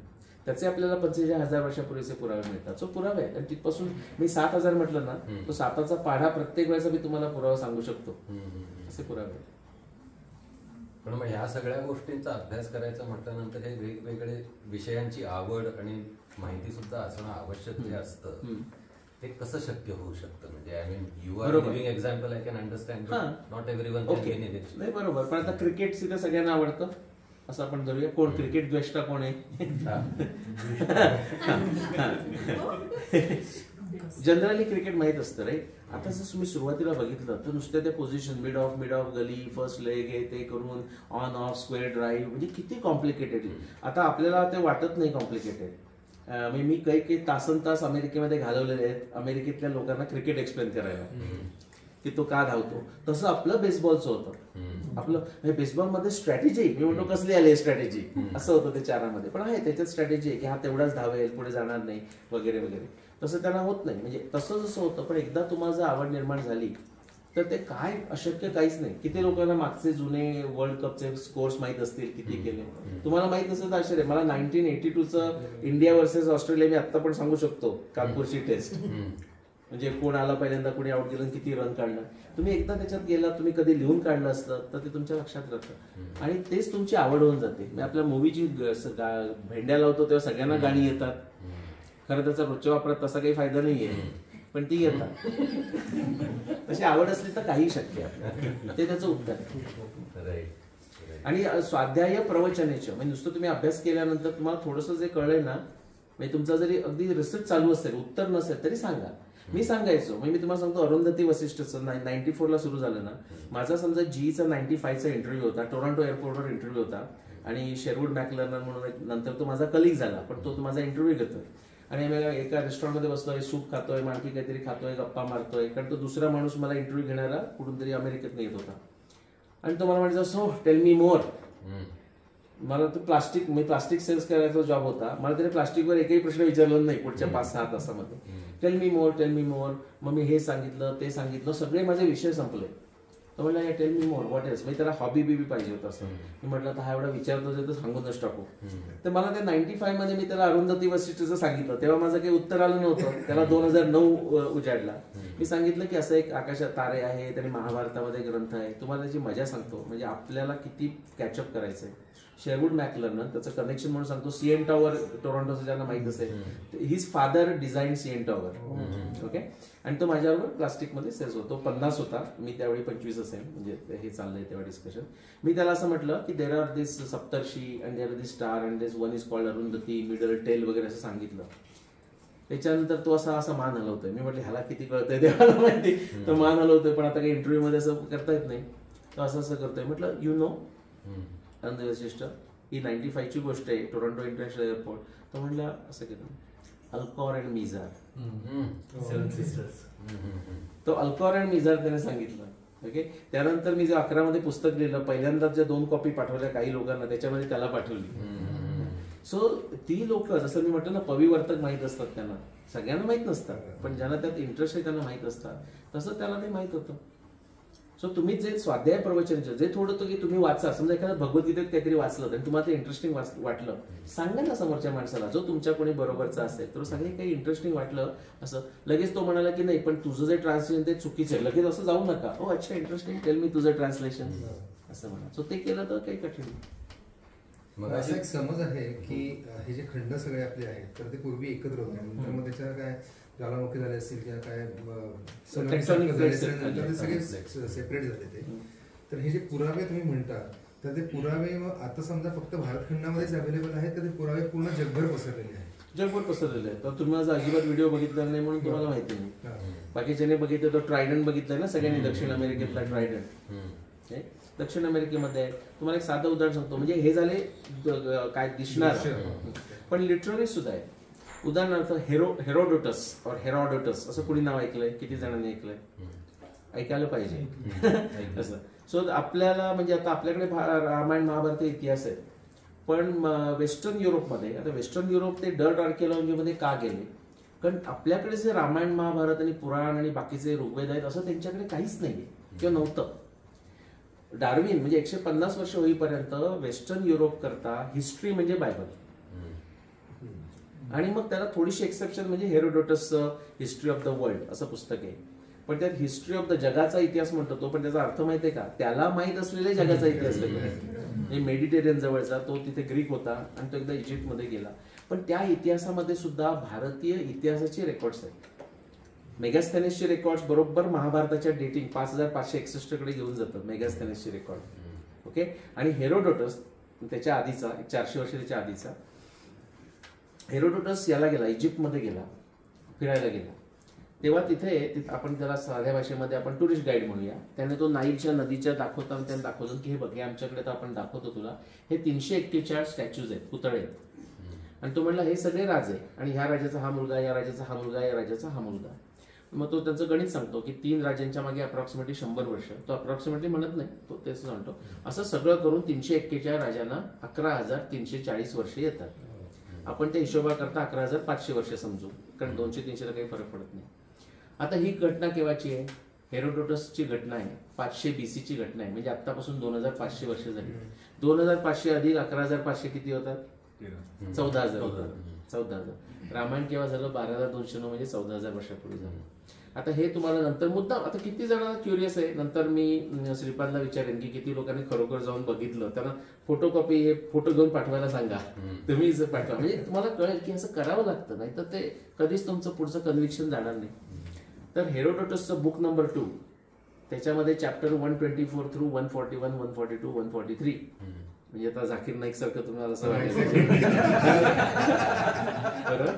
त्याचे आपल्याला 45,000 वर्षापूर्वीचे पुरावे मिळतात. सो पुरावे आहेत. आणि तिथपासून मी 7,000 म्हटलं ना, तो 7चा पाढा प्रत्येक वेळेचा मी तुम्हाला पुरावा सांगू शकतो. असे पुरावे आहेत. पण मग ह्या सगळ्या गोष्टींचा अभ्यास करायचा म्हटल्यानंतर हे वेगवेगळे विषयांची आवड आणि माहिती सुद्धा असणं आवश्यक जे असतं ते कसं शक्य होऊ शकतं? म्हणजे I mean you are living example, I can understand, not everyone can be in it. नाही बरोबर, पण आता क्रिकेट सिधं सगळ्यांना आवडतं असं आपण धरूया. कोण क्रिकेट द्वेष्टा कोण आहे? जनरली क्रिकेट माहित असतं रे. आता जर तुम्ही सुरुवातीला बघितलं तर नुसत्या त्या position mid off gully, first leg आहे ते करून ऑन ऑफ स्क्वेअर ड्राईव्ह, म्हणजे किती कॉम्प्लिकेटेड. आता आपल्याला ते वाटत नाही कॉम्प्लिकेटेड. मी काही तासन तास अमेरिकेमध्ये घालवलेले आहेत अमेरिकेतल्या लोकांना क्रिकेट एक्सप्लेन करायला की तो का धावतो. तसं आपलं बेसबॉलचं होतं. आपलं बेसबॉलमध्ये स्ट्रॅटेजी, मी म्हणतो कसली आली स्ट्रॅटेजी, असं होतं ते चारामध्ये. पण आहे त्याच्यात स्ट्रॅटेजी आहे की हा तेवढाच धावेल, पुढे जाणार नाही वगैरे वगैरे. तसं त्यांना होत नाही. म्हणजे तसं जसं होतं. पण एकदा तुम्हाला जर आवड निर्माण झाली तर ते काय अशक्य काहीच नाही. किती लोकांना मागचे जुने वर्ल्ड कपचे स्कोर्स माहित असतील, किती केले. तुम्हाला माहित नसेल तर आश्चर्य. मला 1982चं इंडिया वर्सेस ऑस्ट्रेलिया मी आता पण सांगू शकतो. कानपूरची टेस्ट, म्हणजे कोण आला पहिल्यांदा, कोणी आउट गेलं, किती रन काढलं. तुम्ही एकदा त्याच्यात गेला, तुम्ही कधी लिहून काढलं असतं तर ते तुमच्या लक्षात राहतं आणि तेच तुमची आवड होऊन जाते. मी आपल्या मूवीची भेंड्या लावतो तेव्हा सगळ्यांना गाणी येतात. खरं त्याचा रोजच्या वापरात तसा काही फायदा नाहीये, पण ती येतात. तशी आवड असली तर काही शक्य आहे. ते त्याचं उत्तर. आणि स्वाध्याय प्रवचनेचं म्हणजे नुसतं तुम्ही अभ्यास केल्यानंतर तुम्हाला थोडंसं जे कळलंय ना, म्हणजे तुमचा जरी अगदी रिसर्च चालू असेल, उत्तर नसेल तरी सांगा. मी सांगायचो. म्हणजे मी तुम्हाला सांगतो, अरुंधती वसिष्ठचं 94ला सुरू झालं ना. माझा समजा जीचा 95चा इंटरव्ह्यू होता, टोरंटो एअरपोर्टवर इंटरव्ह्यू होता. आणि शेरवूड मॅकलर्नर म्हणून नंतर तो माझा कलिग झाला, पण तो माझा इंटरव्ह्यू घेतोय. आणि आम्ही एका रेस्टॉरंटमध्ये बसलोय, सूप खातोय, आणखी काहीतरी खातोय, गप्पा मारतोय. कारण तो दुसरा माणूस मला इंटरव्ह्यू घेणारा कुठून तरी अमेरिकेत येत होता. आणि तो मला म्हणायचा, सो टेल मी मोर. मला तो प्लास्टिक सेल्स करायचा जॉब होता. मला त्याने प्लास्टिकवर एकही प्रश्न विचारला नाही पुढच्या 5-6 तासामध्ये. टेल मी मोर. मग मी हे सांगितलं, ते सांगितलं, सगळे माझे विषय संपले. तो म्हणला, tell me more, what else. म्हणजे त्याला हॉबी बिबी पाहिजे होतं असं. मी म्हटलं तर हा एवढा विचारतो तर सांगूनच टाकू. तर मला त्या 95 मध्ये मी त्याला अरुंधती वसिष्ठचं सांगितलं. तेव्हा माझं काही उत्तर आलं नव्हतं. त्याला 2009 उजाडला. मी सांगितलं की असं एक आकाशात तारे आहे, आणि महाभारतामध्ये ग्रंथ आहे. तुम्हाला त्याची मजा सांगतो, म्हणजे आपल्याला किती कॅचअप करायचंय. शेरवूड मॅकलर्नर, त्याचं कनेक्शन म्हणून सांगतो, सीएन टॉवर टोरंटोचं ज्यांना माहित असेल, his father design CN tower. Okay. आणि तो माझ्याबरोबर प्लास्टिकमध्ये सेल्स होतो. 50 होता, मी त्यावेळी 25 असेल. म्हणजे हे चाललंय तेव्हा डिस्कशन. मी त्याला असं म्हटलं की there are this Saptarshi and there are this star and this one is called Arundhati, middle tail वगैरे असं सांगितलं. त्याच्यानंतर तो असा मान हलवतोय. मी म्हटलं ह्याला किती कळतंय देवाला माहिती. तो मान हलवतोय, पण आता काही इंटरव्ह्यू मध्ये असं करता येत नाही. तो असं करतोय. म्हटलं यू नो अरुंधती वसिष्ठ, ही 95ची गोष्ट आहे, टोरंटो इंटरनॅशनल एअरपोर्ट. तो म्हणला असं केलं, अल्कॉर अँड मिझार. तो अल्कॉर अँड मिझार त्याने सांगितलं. ओके. त्यानंतर मी जे 11 मध्ये पुस्तक लिहिलं, पहिल्यांदा ज्या 2 कॉपी पाठवल्या काही लोकांना, त्याच्यामध्ये त्याला पाठवली. सो ती लोक, जसं मी म्हटलं ना, पविवर्तक माहित असतात त्यांना, सगळ्यांना माहित नसतात, पण ज्यांना त्यात इंटरेस्ट आहे त्यांना माहित असतात. तसं त्याला ते माहित होतं. सो तुम्ही जे स्वाध्याय प्रवचनचं जे थोडं की तुम्ही वाचा, समजा एखाद्या भगवद्गीतेत काहीतरी वाचलं आणि तुम्हाला ते इंटरेस्टिंग वाटलं, सांगा ना समोरच्या माणसाला, जो तुमच्या कोणी बरोबरचा असेल, तर सांगा काही इंटरेस्टिंग वाटलं असं. लगेच तो म्हणाला की नाही, पण तुझं जे ट्रान्सलेशन ते चुकीचं आहे, लगेच असं जाऊ नका. ओ अच्छा, इंटरेस्टिंग, टेल मी तुझं ट्रान्सलेशन, असं म्हणा. सो ते केलं तर काही कठीण नाही. मग असा एक समज आहे की हे जे खंड सगळे आपले आहेत, तर ते पूर्वी एकत्र होते, नंतर मग त्याच्या काय ज्वालामुखी झाले असतील किंवा काय नंतर ते सगळे सेपरेट झाले ते. तर हे जे पुरावे तुम्ही म्हणता, तर ते पुरावे मग आता समजा फक्त भारतखंडामध्येच अवेलेबल आहेत, तर ते पुरावे पूर्ण जगभर पसरलेले आहेत? जगभर पसरलेले आहेत. तर तुम्ही माझा अजिबात व्हिडिओ बघितला नाही म्हणून तुम्हाला माहिती नाही. बाकीच्याने बघितलं तर ट्रायडंट बघितलंय ना सगळ्यांनी, दक्षिण अमेरिकेतला ट्रायडंट. दक्षिण अमेरिकेमध्ये तुम्हाला एक साधं उदाहरण सांगतो. म्हणजे हे झाले काय दिसणार, पण लिटररी सुद्धा आहे. उदाहरणार्थ हेरोडोटस असं कुणी नाव ऐकलंय? किती जणांनी ऐकलंय? ऐकायला पाहिजे असं. सो आपल्याला म्हणजे आता आपल्याकडे रामायण महाभारत इतिहास आहे, पण वेस्टर्न युरोपमध्ये, आता वेस्टर्न युरोप ते डर्ट आर्किओलॉजीमध्ये का गेले? कारण आपल्याकडे जे रामायण महाभारत आणि पुराण आणि बाकीचे ऋग्वेद आहेत असं त्यांच्याकडे काहीच नाहीये किंवा नव्हतं. डार्विन म्हणजे 150 वर्ष होईपर्यंत वेस्टर्न युरोप करता हिस्ट्री म्हणजे बायबल, आणि मग त्याला थोडीशी एक्सेप्शन म्हणजे हेरोडोटसचं हिस्ट्री ऑफ द वर्ल्ड असं पुस्तक आहे. पण त्यात हिस्ट्री ऑफ द जगाचा इतिहास म्हणतो तो, पण त्याचा अर्थ माहितीये का, त्याला माहित असलेल्या जगाचा इतिहास म्हणजे मेडिटेरियन जवळचा, तो तिथे ग्रीक होता आणि तो एकदा इजिप्तमध्ये गेला. पण त्या इतिहासामध्ये सुद्धा भारतीय इतिहासाचे रेकॉर्ड्स आहेत. मेगास्थेनेसचे रेकॉर्ड्स बरोबर महाभारताच्या डेटिंग 5561 कडे घेऊन जातात मेगास्थेनेसचे रेकॉर्ड. ओके. आणि हेरोडोटस त्याच्या आधीचा 400 वर्ष त्याच्या आधीचा हेरोडोटस याला गेला, इजिप्तमध्ये गेला, फिरायला गेला. तेव्हा तिथे आपण त्याला साध्या भाषेमध्ये आपण टुरिस्ट गाईड म्हणूया. त्याने तो नाईलच्या नदीच्या दाखवताना त्याने दाखवलं की हे बघ, हे आमच्याकडे तर आपण दाखवतो तुला, हे 341 स्टॅच्यूज आहेत, पुतळे आहेत. आणि तो म्हणला हे सगळे राजे, आणि ह्या राजाचा हा मुलगा, या राजाचा हा मुलगा, या राजाचा हा मुलगा. मग तो त्यांचं गणित सांगतो की 3 राजांच्या मागे अप्रॉक्सिमेटली 100 वर्ष. तो अप्रॉक्सिमेटली म्हणत नाही, तो तेच सांगतो. असं सगळं करून 341 राजांना 11,340 वर्ष येतात. आपण त्या हिशोबाकरता 11,500 वर्ष समजू, कारण 200-300 काही फरक पडत नाही. आता ही घटना केव्हाची आहे? हेरोडोटसची घटना आहे, 500 BC ची घटना आहे. म्हणजे आतापासून 2500 वर्ष झाली. 2500 अधिक 11,500 किती होतात? 14,000. रामायण केव्हा झालं? 12,209 म्हणजे 14,000 वर्षापूर्वी झालं. आता हे तुम्हाला नंतर मुद्दाम, आता किती जणांना क्युरियस आहे, नंतर मी श्रीपादला विचारेन की किती लोकांनी खरोखर जाऊन बघितलं, त्यांना फोटोकॉपी हे फोटो घेऊन पाठवायला सांगा, तुम्ही पाठवा, म्हणजे तुम्हाला कळेल की असं करावं लागतं, नाही तर ते कधीच तुमचं पुढचं कन्व्हिक्शन जाणार नाही. तर हेरोडोटसचं बुक नंबर 2 त्याच्यामध्ये चॅप्टर 124 थ्रू 141, 142, 143 म्हणजे आता झाकीर नाईक सारखं तुम्हाला असं वाटेल. बरोबर.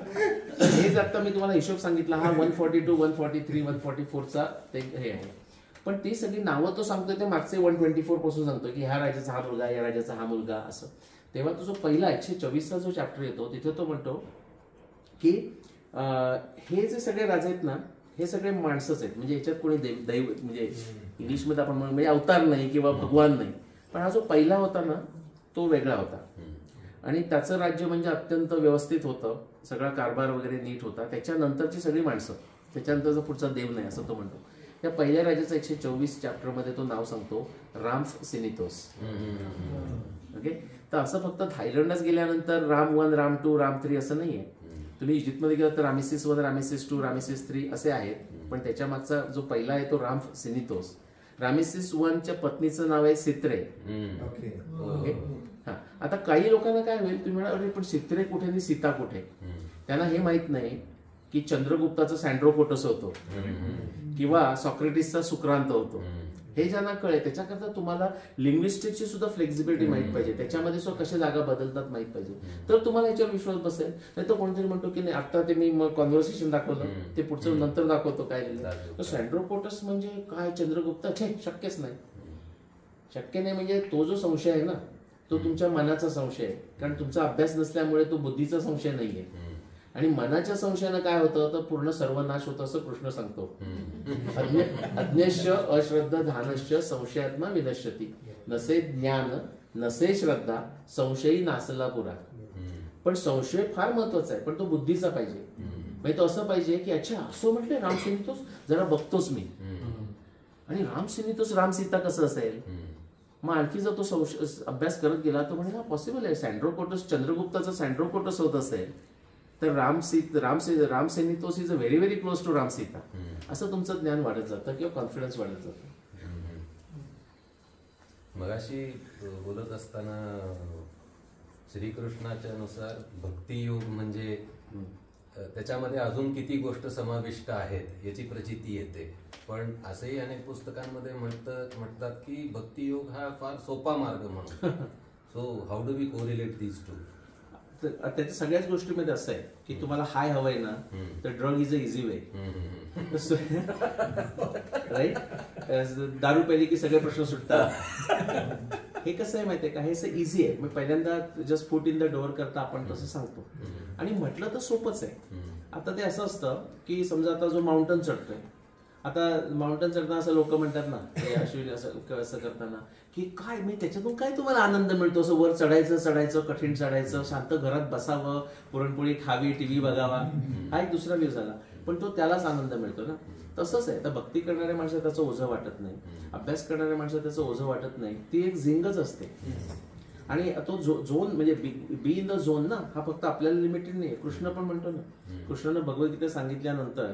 हेच आता मी तुम्हाला हिशोब सांगितला, हा 142, 143, 144चा ते हे आहे. पण ती सगळी नावं तो सांगतोय ते मागचे 124 पासून सांगतोय की ह्या राजाचा हा मुलगा, या राजाचा हा मुलगा असं. तेव्हा तो जो पहिला 124चा जो चॅप्टर येतो तिथे तो म्हणतो की हे जे सगळे राजे आहेत ना, हे सगळे माणसंच आहेत. म्हणजे याच्यात कोणी दैव म्हणजे इंग्लिशमध्ये आपण म्हणजे अवतार नाही किंवा भगवान नाही. पण हा जो पहिला होता ना तो वेगळा होता, आणि त्याचं राज्य म्हणजे अत्यंत व्यवस्थित होतं, सगळा कारभार वगैरे नीट होता. त्याच्यानंतरची सगळी माणसं, त्याच्यानंतरचा पुढचा देव नाही असं तो म्हणतो. या पहिल्या राजाचा 124 चॅप्टरमध्ये तो नाव सांगतो, राम्स सिनितोस. ओके. तर असं फक्त थायलंडच गेल्यानंतर राम 1, राम 2, राम 3 असं नाहीये. तुम्ही इजिप्तमध्ये गेलात तर रामेसिस 1, रामेसिस 2, रामेसिस 3 असे आहेत. पण त्याच्या मागचा जो पहिला आहे तो राम्स सिनितोस. रामेसिस 1च्या पत्नीचं नाव आहे सित्रे. ओके. हा. आता काही लोकांना काय होईल, तुम्ही म्हणा अरे पण सित्रे कुठे आणि सीता कुठे? त्यांना हे माहित नाही की चंद्रगुप्ताचं सँड्रोकोटस होतो किंवा सॉक्रेटिसचा सुक्रांत होतो. हे ज्यांना कळेल त्याच्याकरता तुम्हाला लिंग्विस्टिकची सुद्धा फ्लेक्झिबिलिटी माहित पाहिजे, त्याच्यामध्ये सुद्धा कशा जागा बदलतात माहित पाहिजे, तर तुम्हाला याच्यावर विश्वास बसेल. नाही तर कोणतरी म्हणतो की नाही आता ते मी कॉन्व्हर्सेशन दाखवलं, ते पुढचं नंतर दाखवतो काय लिहिलं. सँड्रोकोटस म्हणजे काय चंद्रगुप्त? शक्यच नाही. शक्य नाही म्हणजे तो जो संशय आहे ना तो तुमच्या मनाचा संशय आहे, कारण तुमचा अभ्यास नसल्यामुळे तो बुद्धीचा संशय नाहीये. आणि मनाच्या संशयानं काय होतं तर पूर्ण सर्वनाश होतं असं कृष्ण सांगतो. अज्ञश्य अश्रद्धा धानश्च संशयात्मा विनश्यती, नसे ज्ञान नसे श्रद्धा संशयी नासला पुरा. पण संशय फार महत्वाचा आहे, पण तो बुद्धीचा पाहिजे. म्हणजे तो असं पाहिजे की अच्छा असं म्हटलंय राम सिनितोस, जरा बघतोच मी. आणि राम सिनितोस राम सीता कसं असेल? मग आणखी जर तो अभ्यास करत गेला तर म्हणजे पॉसिबल आहे सँड्रोकोटस चंद्रगुप्ताचा सँड्रोकोटस होत असेल तर राम सेनितोस is a very very close to Ram Sita, असं तुमचं ज्ञान वाढत जातं किंवा कॉन्फिडन्स वाढत जातं. मगाशी बोलत असताना श्रीकृष्णाच्या नुसार भक्तियोग म्हणजे त्याच्यामध्ये अजून किती गोष्ट समाविष्ट आहेत याची प्रचिती येते. पण असंही अनेक पुस्तकांमध्ये म्हणतात की भक्तियोग हा फार सोपा मार्ग म्हणून. So how do we correlate these two? त्याच्या सगळ्याच गोष्टीमध्ये असं आहे की तुम्हाला हाय हवंय ना तर drug is a easy way. Right. दारू प्यायली की सगळे प्रश्न सुटतात. हे कसं आहे माहितीये का, हे असं इझी आहे. मग पहिल्यांदा just foot in the door करता आपण तसं सांगतो आणि म्हटलं तर सोपंच आहे. आता ते असं असतं की समजा आता जो माउंटन चढतोय, आता माउंटन चढताना असं लोक म्हणतात ना अश्विनी असं करताना की काय मी त्याच्यातून काय तुम्हाला आनंद मिळतो, असं वर चढायचं कठीण चढायचं, शांत घरात बसावं, पुरणपोळी खावी, टीव्ही बघावा, हा एक दुसरा व्ह्यू झाला. पण तो त्यालाच आनंद मिळतो ना. तसंच आहे. तर भक्ती करणाऱ्या माणसाला त्याचं ओझं वाटत नाही, अभ्यास करणाऱ्या माणसाला त्याचं ओझं वाटत नाही, ती एक झिंगच असते. आणि तो झोन म्हणजे बी इन द झोन ना, हा फक्त आपल्याला लिमिटेड नाही. कृष्ण पण म्हणतो ना, कृष्णानं भगवद्गीता सांगितल्यानंतर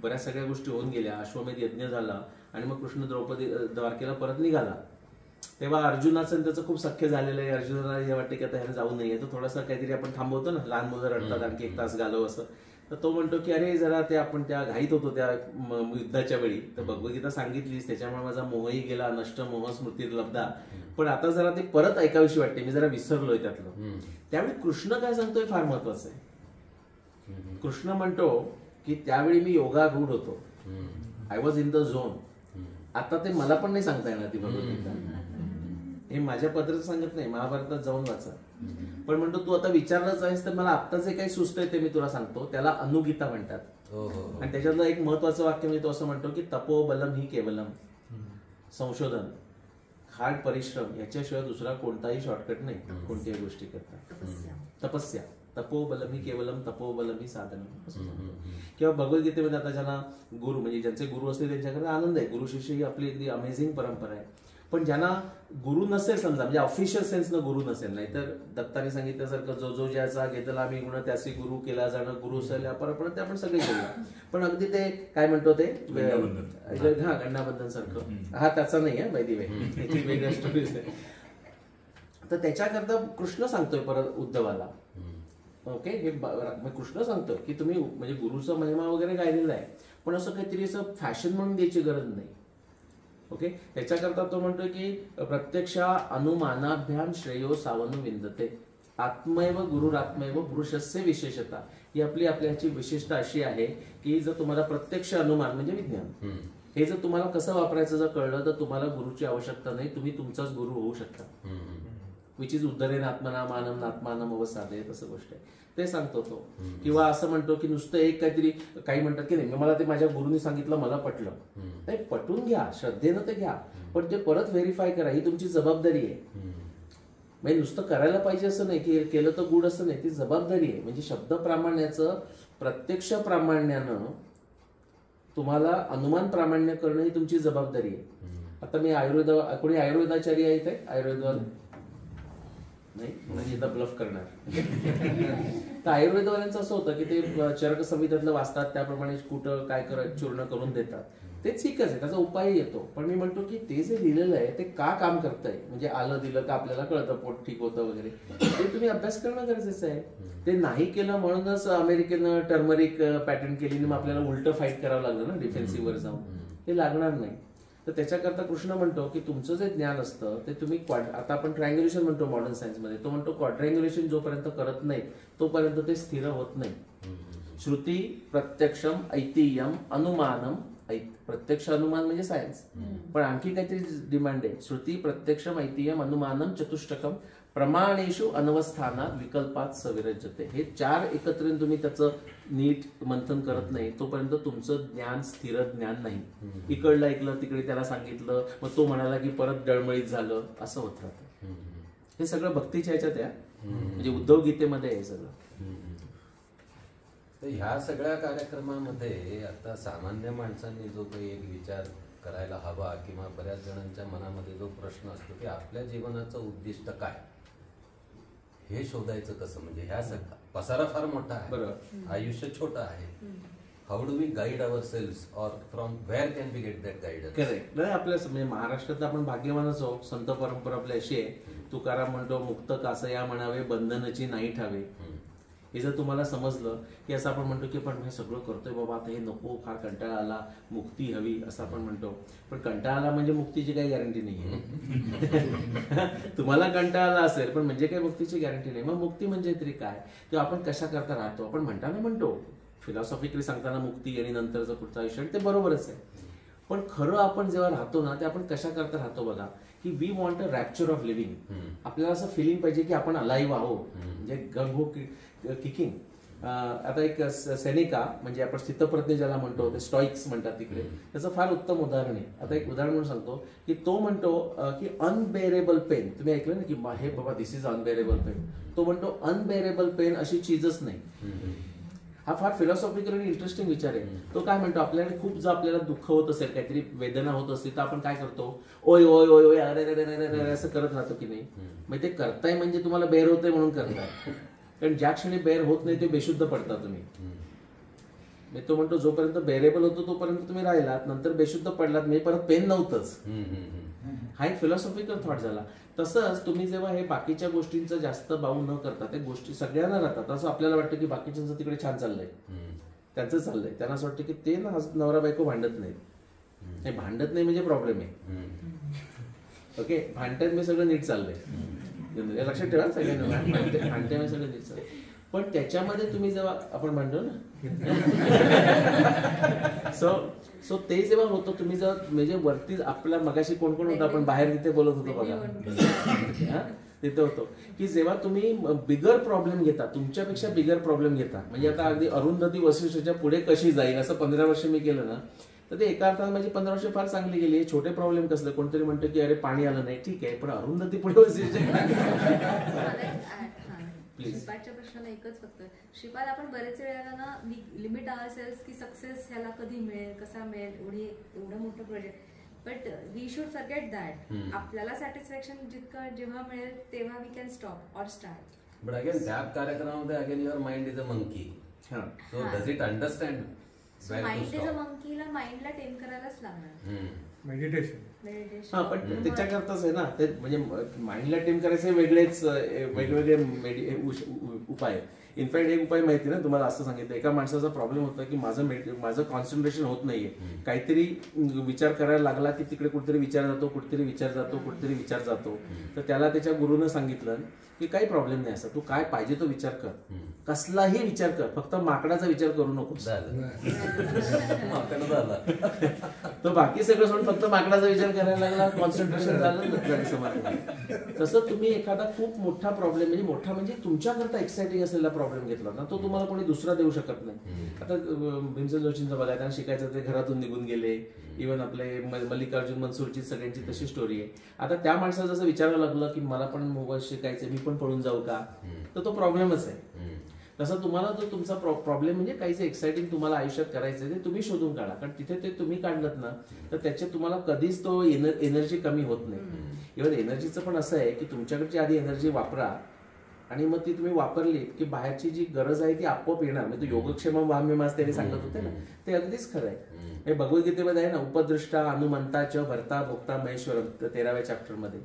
बऱ्याच सगळ्या गोष्टी होऊन गेल्या, अश्वमेध यज्ञ झाला आणि मग कृष्ण द्वारकेला परत निघाला. तेव्हा अर्जुनाचं त्याचं खूप सख्य झालेलं आहे. अर्जुनाला हे वाटते की आता ह्याला जाऊ नये, तो थोडासा काहीतरी आपण थांबवतो ना, लहान मुलं रडतात आणखी 1 तास घालव असं. तर तो म्हणतो की अरे जरा ते आपण त्या घाईत होतो त्या युद्धाच्या वेळी, तर भगवद्गीता सांगितलीस त्याच्यामुळे माझा मोहही गेला, नष्ट मोह स्मृती लब्धा, पण आता जरा ते परत ऐकावीशी वाटते, मी जरा विसरलोय त्यातलं. त्यावेळी कृष्ण काय सांगतोय फार महत्वाचं आहे. कृष्ण म्हणतो की त्यावेळी मी योगारूढ होतो, I was in the zone. आता ते मला पण नाही सांगता येणार ती भगवद्गीता, हे माझ्या पत्रात सांगत नाही, महाभारतात जाऊन वाचा. पण म्हणतो तू आता विचारलंच आहेस तर मला आता जे काही सुचतंय ते मी तुला सांगतो, त्याला अनुगीता म्हणतात. आणि त्याच्यातलं एक महत्वाचं वाक्य मी तो असं म्हणतो की तपोबलम ही केवलम, संशोधन, हार्ड परिश्रम याच्याशिवाय दुसरा कोणताही शॉर्टकट नाही कोणत्याही गोष्टी करता. तपस्या, तपोबलम ही केवलम तपोबलम ही साधनम. किंवा भगवद्गीतेमध्ये आता ज्यांना गुरु म्हणजे ज्यांचे गुरु असते त्यांच्याकडे आनंद आहे, गुरु शिष्य ही आपली अगदी अमेझिंग परंपरा आहे. पण ज्यांना गुरु नसेल समजा, म्हणजे ऑफिशियल सेन्सनं गुरु नसेल, नाही तर दत्ताने सांगितल्यासारखं जो जो ज्याचा घेतला आम्ही गुण त्याची गुरु केला जाणं, गुरु असेल आपण ते आपण सगळे घेऊया. पण अगदी ते काय म्हणतो ते गंडाबंधन सारखं, हा त्याचा नाही आहे बाय दी वे, त्याची वेगळ्या स्टोरीज आहे. तर त्याच्याकरता कृष्ण सांगतोय परत उद्धवाला, ओके, हे कृष्ण सांगतोय की तुम्ही म्हणजे गुरुचा महिमा वगैरे गायलेला आहे, पण असं काहीतरी असं फॅशन म्हणून द्यायची गरज नाही. ओके, त्याच्याकरता तो म्हणतोय की प्रत्यक्ष अनुमानाभ्याम श्रेयो सावनु विंदते, आत्मैव गुरुरात्मैव पुरुषस्य विशेषता. ही आपल्याची विशेषता अशी आहे की जर तुम्हाला प्रत्यक्ष अनुमान म्हणजे विज्ञान हे जर तुम्हाला कसं वापरायचं जर कळलं तर तुम्हाला गुरुची आवश्यकता नाही, तुम्ही तुमचाच गुरु होऊ शकता. विच इज उद्धरेन आत्मनाम आनम आत्मानम अवसादे, तसं गोष्ट आहे ते सांगतो तो. किंवा असं म्हणतो की नुसतं एक काहीतरी काही म्हणतात की नाही मला ते माझ्या गुरुनी सांगितलं मला पटलं, नाही पटून घ्या, श्रद्धेनं ते घ्या, पण ते परत व्हेरीफाय करा, ही तुमची जबाबदारी आहे. म्हणजे नुसतं करायला पाहिजे असं नाही की केलं तर गुड असं नाही, ती जबाबदारी आहे. म्हणजे शब्द प्रामाण्याचं प्रत्यक्ष प्रामाण्यानं तुम्हाला अनुमान प्रामाण्य करणं ही तुमची जबाबदारी आहे. आता मी कोणी आयुर्वेदाचार्य आहे इथे, आयुर्वेद नाही म्हणजे आता ब्लफ करणार. तर आयुर्वेदवाल्यांचं असं होतं की ते चरक संहितेतलं वाचतात, त्याप्रमाणे कुठं काय चूर्ण करून देतात, ते ठीकच आहे, त्याचा उपाय येतो. पण मी म्हणतो की ते जे लिहिलेलं आहे ते का काम करतंय, म्हणजे आलं दिलं का आपल्याला कळतं पोट ठीक होतं वगैरे, ते तुम्ही अभ्यास करणं गरजेचं आहे. ते नाही केलं म्हणूनच अमेरिकेनं टर्मरिक पॅटर्न केली आणि मग आपल्याला उलट फाईट करावं लागलं ना डिफेन्सिव्हवर जाऊन, ते लागणार नाही. तर त्याच्याकरता कृष्ण म्हणतो की तुमचं जे ज्ञान असतं ते तुम्ही आता आपण ट्रायंग्युलेशन म्हणतो मॉडर्न सायन्समध्ये, तो म्हणतो क्वाड्रँग्युलेशन जोपर्यंत करत नाही तोपर्यंत ते स्थिर होत नाही. श्रुती प्रत्यक्षम ऐतिह्यम अनुमानम, प्रत्यक्ष अनुमान म्हणजे सायन्स, पण आणखी काहीतरी डिमांड आहे. श्रुती प्रत्यक्षम ऐतिह्यम अनुमानम चतुष्टकम प्रमाणेषु अनवस्थानात विकल्पात सविरजते. हे 4 एकत्र तुम्ही त्याचं नीट मंथन करत नाही तोपर्यंत तुमचं ज्ञान स्थिर ज्ञान नाही. इकडलं ऐकलं तिकडे त्याला सांगितलं मग तो म्हणाला की परत डळमळीत झालं, असं होत राहतं. हे सगळं भक्तीच्या ह्याच्यात आहे, म्हणजे उद्धव गीतेमध्ये आहे सगळं. तर ह्या सगळ्या कार्यक्रमामध्ये आता सामान्य माणसांनी जो काही एक विचार करायला हवा किंवा बऱ्याच जणांच्या मनामध्ये जो प्रश्न असतो की आपल्या जीवनाचं उद्दिष्ट काय हे शोधायचं कसं, म्हणजे ह्या सगळा पसारा फार मोठा आहे, बरोबर, आयुष्य छोटं आहे. How do we guide ourselves or from where can we get that guidance. Correct. नाही आपल्या म्हणजे महाराष्ट्रात आपण भाग्यवानच आहोत, संत परंपरा आपली अशी आहे. तुकाराम म्हणतो मुक्त कासया म्हणावे बंधनाची नाही ठावे. हे जर तुम्हाला समजलं की असं आपण म्हणतो की पण हे सगळं करतोय बाबा आता हे नको, फार कंटाळा आला, मुक्ती हवी असं आपण म्हणतो, पण कंटाळा आला म्हणजे मुक्तीची काही गॅरंटी नाहीये. तुम्हाला कंटाळा आला असेल पण म्हणजे काही मुक्तीची गॅरंटी नाही. मग मुक्ती म्हणजे तरी काय, किंवा आपण कशा करता राहतो, आपण म्हणताना म्हणतो फिलॉसॉफिकली सांगताना मुक्ती आणि नंतरचं पुढचं आयुष्य, ते बरोबरच आहे. पण खरं आपण जेव्हा राहतो ना ते आपण कशा करता राहतो बघा, की we want a rapture of living. आपल्याला असं फिलिंग पाहिजे की आपण अलाइव्ह आहोत, म्हणजे गंगो किकिंग. आता एक सेनेका म्हणजे आपण स्थितप्रज्ञ ज्याला म्हणतो ते स्टॉइक्स म्हणतात तिकडे, त्याचं फार उत्तम उदाहरण आहे. आता एक उदाहरण म्हणून सांगतो की तो म्हणतो की अनबेरेबल पेन, तुम्ही ऐकलं ना की हे बाबा दिस इज अनबेरेबल पेन, तो म्हणतो अनबेरेबल पेन अशी चीजच नाही. हा फार फिलॉसॉफिकल आणि इंटरेस्टिंग विचार आहे. तो काय म्हणतो, आपल्याकडे खूप जर आपल्याला दुःख होत असेल, काहीतरी वेदना होत असतील, तर आपण काय करतो, ओय ओय ओय ओय अरे अरे अरे अरे असं करत राहतो की नाही. मग ते करताय म्हणजे तुम्हाला बेर होतंय म्हणून करताय. कारण ज्या क्षणी बेर होत नाही ते बेशुद्ध पडता तुम्ही. तो म्हणतो जोपर्यंत बेरेबल होतो तोपर्यंत तुम्ही राहिलात, नंतर बेशुद्ध पडलात म्हणजे परत पेन नव्हतंच. हा एक फिलॉसॉफिकल थॉट झाला. तसंच तुम्ही जेव्हा हे बाकीच्या गोष्टींचं जास्त बाऊ न करता, ते गोष्टी सगळ्यांना राहतात. असं आपल्याला वाटतं की बाकीच्यांचं तिकडे छान चाललंय, त्यांचं चाललंय, त्यांना असं वाटतं की ते ना नवरा बायको भांडत नाहीत. भांडत नाही म्हणजे प्रॉब्लेम आहे. ओके, भांडतात मी सगळं नीट चाललंय, लक्षात ठेवा सगळ्यांना. भांडते म्हणजे सगळं नीट चाललंय. पण त्याच्यामध्ये तुम्ही जेव्हा आपण म्हणतो ना सो ते जेव्हा होतं, तुम्ही जेव्हा म्हणजे वरती आपल्या मगाशी कोण कोण होतं, आपण बाहेर तिथे बोलत होतो बघा, तिथे होतो की जेव्हा तुम्ही बिगर प्रॉब्लेम घेता, तुमच्यापेक्षा बिगर प्रॉब्लेम घेता, म्हणजे आता अगदी अरुंधती वशिष्ठच्या पुढे कशी जाईल असं 15 वर्ष मी केलं ना, तर ते एका अर्थात माझी 15 वर्ष फार चांगली गेली. छोटे प्रॉब्लेम कसले, कोणतरी म्हणतं की अरे पाणी आलं नाही, ठीक आहे, पण अरुंधती पुढे वशिष्ठ श्रीपादच्या प्रश्नाला एकच फक्त, श्रीपाद आपण बरेच वेळेला ना लिमिट आवरसेल्स की सक्सेस ह्याला कधी मिळेल, कसा मिळेल, एवढं मोठं project, but we should forget that. आपल्याला सॅटिस्फॅक्शन जितकं जेव्हा मिळेल तेव्हा we can stop or start. But again त्या कार्यक्रमामध्ये again your mind is a monkey, so does it understand. Mind is a मंकीला माइंडला टेम करायलाच लागणार. मेडिटेशन. हा, पण त्याच्याकरताच आहे ना ते, म्हणजे माइंडला टेम करायचे वेगळेच वेगवेगळे उपाय. इनफॅक्ट एक उपाय माहिती ना तुम्हाला, असं सांगितलं, एका माणसाचा प्रॉब्लेम होता की माझं कॉन्सन्ट्रेशन होत नाहीये, काहीतरी विचार करायला लागला की तिकडे कुठेतरी विचार जातो, कुठेतरी विचार जातो, कुठेतरी विचार जातो. तर त्याला त्याच्या गुरुनं सांगितलं की काही प्रॉब्लेम नाही, असा तू काय पाहिजे तो विचार कर, कसलाही विचार कर, फक्त माकडाचा विचार करू नको. तो बाकी सगळं सोडून फक्त माकडाचा विचार करायला लागला, कॉन्सन्ट्रेशन झालं. तसं तुम्ही एखादा खूप मोठा प्रॉब्लेम, म्हणजे मोठा म्हणजे तुमच्याकरता एक्साइटिंग असलेला प्रॉब्लेम घेतला ना, तो तुम्हाला कोणी दुसरा देऊ शकत नाही. आता भीमसेन जोशींचं बघा, त्यांना शिकायचं ते घरातून निघून गेले. इव्हन आपले मल्लिकार्जुन मनसूरची सगळ्यांची तशी स्टोरी आहे. आता त्या माणसाला जसं विचारायला लागलं की मला पण मोबाईल शिकायचं, मी पण पळून जाऊ का, तर तो प्रॉब्लेमच आहे. तसं तुम्हाला जो तुमचा प्रॉब्लेम म्हणजे काही जे एक्साइटिंग तुम्हाला आयुष्यात करायचं ते तुम्ही शोधून काढा. कारण तिथे ते तुम्ही काढलं ना, तर त्याच्यात तुम्हाला कधीच तो एनर्जी कमी होत नाही. इव्हन एनर्जीचं पण असं आहे की तुमच्याकडची आधी एनर्जी वापरा, आणि मग ती तुम्ही वापरली की बाहेरची जी गरज आहे ती आपोआप येणार. म्हणजे तो योगक्षेम वाम्यमास त्यांनी सांगत होते ना, ते अगदीच खरं आहे. भगवद्गीतेमध्ये आहे ना, उपदृष्टा अनुमंताच भर्ता भोक्ता महेश्वरम 13व्या चॅप्टर मध्ये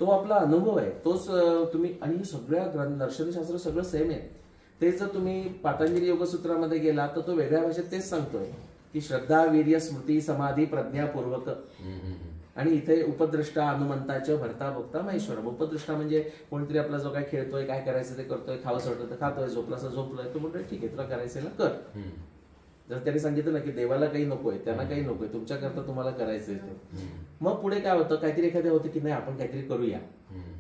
तो आपला अनुभव आहे, तोच तुम्ही. आणि सगळ्या दर्शनशास्त्र सगळं सेम आहे. तेच जर तुम्ही पातंजली योगसूत्रामध्ये गेला तर तो वेगळ्या भाषेत तेच सांगतोय की श्रद्धा वीर्य स्मृती समाधी प्रज्ञापूर्वक. आणि इथे उपदृष्टा अनुमंताच भर्ता भोक्ता महेश्वरम. उपदृष्टा म्हणजे कोणतरी आपला जो काय खेळतोय, काय करायचं ते करतोय, खावंसं वाटतं तर खातोय, झोपलासा झोपलोय, तो म्हणतोय ठीक आहे तुला करायचं ना कर. जर त्यांनी सांगितलं ना की देवाला काही नकोय, त्यांना काही नकोय, तुमच्याकरता तुम्हाला करायचंय ते. मग पुढे काय होतं, काहीतरी एखादं होतं की नाही आपण काहीतरी करूया,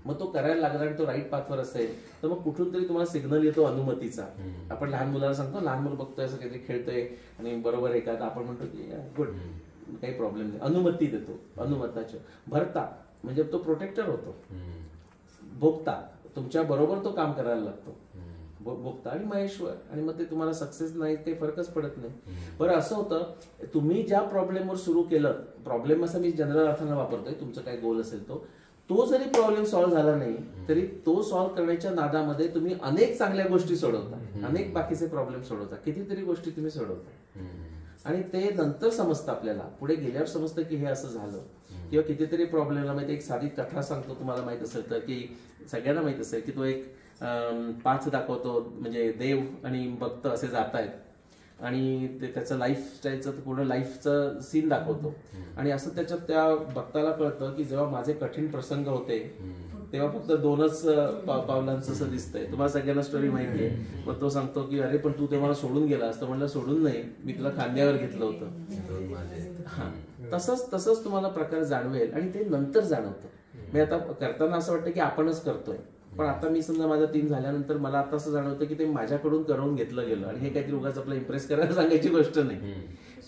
मग तो करायला लागला आणि तो राईट पाथवर असेल तर मग कुठून तरी तुम्हाला सिग्नल येतो अनुमतीचा. आपण लहान मुलाला सांगतो, लहान मुलं बघतोय असं काहीतरी खेळतोय आणि बरोबर आहे का, आपण म्हणतो की गुड, काही प्रॉब्लेम नाही, अनुमती देतो. अनुमताच्या भरता म्हणजे तो प्रोटेक्टर होतो. भोगता तुमच्या बरोबर तो काम करायला लागतो, भोगता आणि महेश्वर. आणि मग ते तुम्हाला सक्सेस नाही काही फरकच पडत नाही. बरं असं होतं, तुम्ही ज्या प्रॉब्लेमवर सुरू केलं, प्रॉब्लेम असं मी जनरल अर्थानं वापरतोय, तुमचं काय गोल असेल तो जरी प्रॉब्लेम सॉल्व्ह झाला नाही तरी तो सॉल्व्ह करण्याच्या नादामध्ये तुम्ही अनेक चांगल्या गोष्टी सोडवता, अनेक बाकीचे प्रॉब्लेम सोडवता, कितीतरी गोष्टी तुम्ही सोडवता. आणि ते नंतर समजतं आपल्याला, पुढे गेल्यावर समजतं की हे असं झालं. किंवा कितीतरी प्रॉब्लेमला माहिती, एक साधी कथा सांगतो तुम्हाला माहित असेल तर, की सगळ्यांना माहित असेल की तो एक पाथ दाखवतो, म्हणजे देव आणि भक्त असे जात आहेत आणि ते त्याचं लाईफस्टाईलचं पूर्ण लाईफचं सीन दाखवतो. आणि असं त्याच्यात त्या भक्ताला कळतं की जेव्हा माझे कठीण प्रसंग होते तेव्हा फक्त 2च पावलांचं असं दिसतंय. तुम्हाला सगळ्यांना स्टोरी माहिती आहे. मग तो सांगतो की अरे पण तू ते मला सोडून गेलास. तर म्हणलं सोडून नाही, मी तुला खांद्यावर घेतलं होतं. तसंच तुम्हाला प्रकार जाणवेल आणि ते नंतर जाणवतं. मी आता करताना असं वाटतं की आपणच करतोय, पण आता मी समजा माझा 3 झाल्यानंतर मला आता असं जाणवतं की ते माझ्याकडून करून घेतलं गेलं. आणि हे काहीतरी उगाच आपलं इम्प्रेस करायला सांगायची गोष्ट नाही.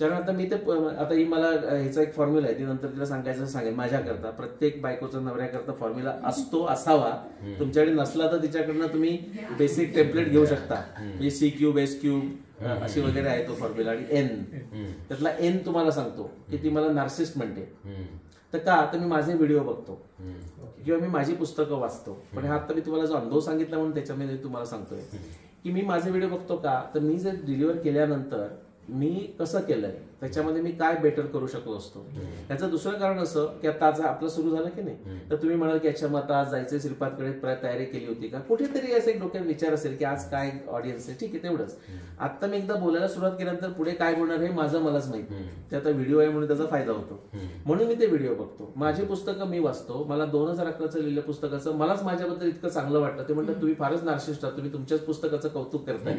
कारण आता मी ते आता ही मला ह्याचा एक फॉर्म्युला आहे, ती नंतर तिला सांगायचं सांगेल. माझ्याकरता प्रत्येक बायकोचा नवऱ्याकरता फॉर्म्युला असतो, असावा. तुमच्याकडे नसला तर तिच्याकडनं तुम्ही बेसिक टेम्पलेट घेऊ शकता. म्हणजे C³ S³ अशी वगैरे आहे तो फॉर्म्युला. आणि एन, त्यातला एन तुम्हाला सांगतो की ती मला नार्सिस्ट म्हणते. तर का, तर मी माझे व्हिडिओ बघतो किंवा मी माझी पुस्तकं वाचतो. पण हा आता मी तुम्हाला जो अनुभव सांगितला म्हणून त्याच्यामध्ये तुम्हाला सांगतोय की मी माझे व्हिडिओ बघतो का, तर मी जे डिलिव्हर केल्यानंतर मी कसं केलंय, त्याच्यामध्ये मी काय बेटर करू शकलो असतो. त्याचं दुसरं कारण असं की आता आज आपलं सुरू झालं की नाही, तर तुम्ही म्हणाल की अच्छा मग आता आज जायचं श्रीपादकडे तयारी केली होती का, कुठेतरी असं एक डोक्यात विचार असेल की आज काय ऑडियन्स आहे, ठीक आहे तेवढंच. आता मी एकदा बोलायला सुरुवात केल्यानंतर पुढे काय बोलणार हे माझं मलाच माहिती. ते आता व्हिडिओ आहे म्हणून त्याचा फायदा होतो, म्हणून मी ते व्हिडिओ बघतो. माझी पुस्तकं मी वाचतो. मला 2011चं लिहिलं पुस्तकाचं मलाच माझ्याबद्दल इतकं चांगलं वाटलं. ते म्हणतात तुम्ही फारच नार्सिस्ट आहात, तुम्ही तुमच्याच पुस्तकाचं कौतुक करताय.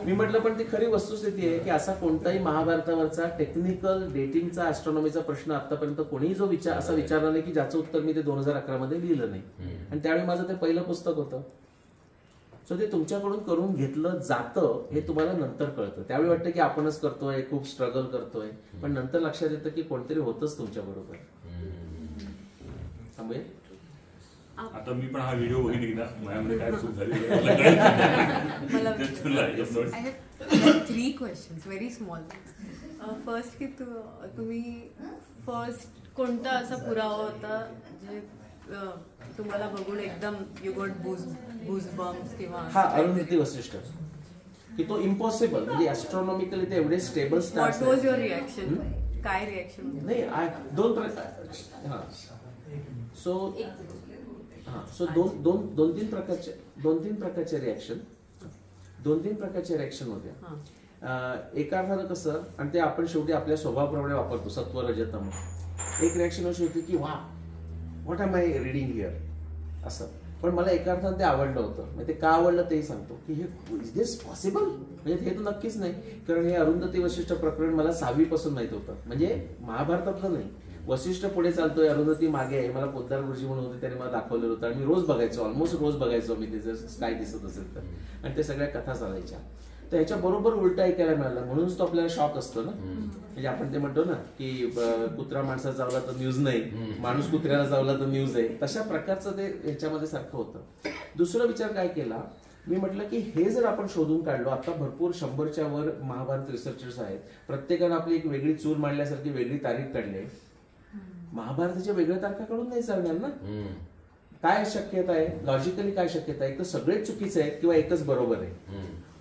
मी म्हटलं पण ती खरी वस्तुस्थिती आहे की असा कोणताही महाभारतावरचा टेक्निकल डेटिंगचा ऍस्ट्रॉनॉमीचा प्रश्न आतापर्यंत कोणीही जो असा विचारला नाही की ज्याचं उत्तर मी ते 2011 मध्ये लिहिलं नाही. आणि त्यावेळी माझं ते पहिलं पुस्तक होतं. सो ते तुमच्याकडून करून घेतलं जातं हे तुम्हाला नंतर कळतं. त्यावेळी वाटतं की आपणच करतोय, खूप स्ट्रगल करतोय, पण नंतर लक्षात येतं की कोणतरी होतच तुमच्या बरोबर. थांबूया. आता मी पण हा व्हिडिओ बघिन एकदा, माझ्यामध्ये काय चूक झाली I have 3 questions, very small. First की तुम्ही फर्स्ट कोणता असा पुरावा होता जे तुम्हाला बघून एकदम यू गॉट बूज बम्स किंवा हा अरुंधती वसिष्ठ की तो इम्पॉसिबल, म्हणजे ऍस्ट्रॉनॉमिकली ते एवढे stable stars. What was your reaction? काय रिॲक्शन? नाही, दोन प्रकार. हा सो दोन तीन प्रकारचे रिॲक्शन होत्या. एका अर्थानं कसं, आणि ते आपण शेवटी आपल्या स्वभावाप्रमाणे वापरतो, सत्व रजतम. एक रिॲक्शन अशी होती की वा what am I reading here असं. पण मला एका अर्थानं ते आवडलं होतं. म्हणजे ते का आवडलं तेही सांगतो की हे इज दिस पॉसिबल, म्हणजे हे तर नक्कीच नाही. कारण हे अरुंधती वशिष्ठ प्रकरण मला 6वी पासून माहित होतं, म्हणजे महाभारतातलं नाही. वशिष्ठ पुढे चालतोय, अरुंधती मागे आहे. मला पोद्दार गुरुजी म्हणून होते, त्याने मला दाखवलेलं होतं आणि मी रोज बघायचो, ऑलमोस्ट रोज बघायचो मी ते, जर काय दिसत असेल तर. आणि ते सगळ्या कथा चालायच्या. तर ह्याच्या बरोबर उलट ऐकायला मिळालं, म्हणूनच तो आपल्याला शॉक असतो ना. म्हणजे आपण ते म्हणतो ना की कुत्रा माणसाला चावला तर न्यूज नाही, माणूस कुत्र्याला चावला तर न्यूज आहे. तशा प्रकारचं ते ह्याच्यामध्ये सारखं होतं. दुसरा विचार काय केला, मी म्हटलं की हे जर आपण शोधून काढलो, आता भरपूर 100च्या वर महाभारत रिसर्चर्स आहेत, प्रत्येकानं आपली एक वेगळी चूर मांडल्यासारखी वेगळी तारीख काढली आहे. महाभारताच्या वेगळ्या तारखा काढून नाही चालणार ना. काय शक्यता आहे, लॉजिकली काय शक्यता आहे, एक तर सगळेच चुकीचे आहेत किंवा एकच बरोबर आहे.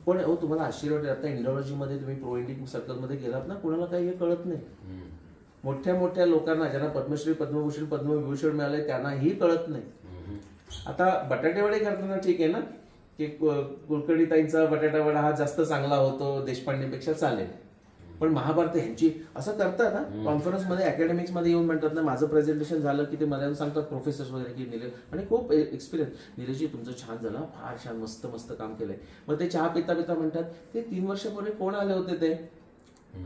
पण तुम्हाला आश्चर्य वाटेल, आता इंडॉलॉजीमध्ये तुम्ही प्रो इंडियन सर्कलमध्ये गेलात ना, कोणाला काही हे कळत नाही. मोठ्या मोठ्या लोकांना, ज्यांना पद्मश्री, पद्मभूषण, पद्मविभूषण मिळाले, त्यांनाही कळत नाही. आता बटाटेवडे करताना ठीक आहे ना की कुलकर्णीताईंचा बटाटा वडा हा जास्त चांगला होतो, देशपांडेपेक्षा चालेल. पण महाभारत ह्यांची असं करतात ना, कॉन्फरन्समध्ये अकॅडमिक्स मध्ये येऊन म्हणतात ना, माझं प्रेझेंटेशन झालं की ते मला येऊन सांगतात प्रोफेसर्स वगैरे की निलेश, आणि खूप एक्सपिरियन्स, निलेशजी तुमचं छान झालं, फार छान, मस्त मस्त काम केलंय. मग ते चहा पिता पिता म्हणतात ते 3 वर्षापूर्वी कोण आले होते ते,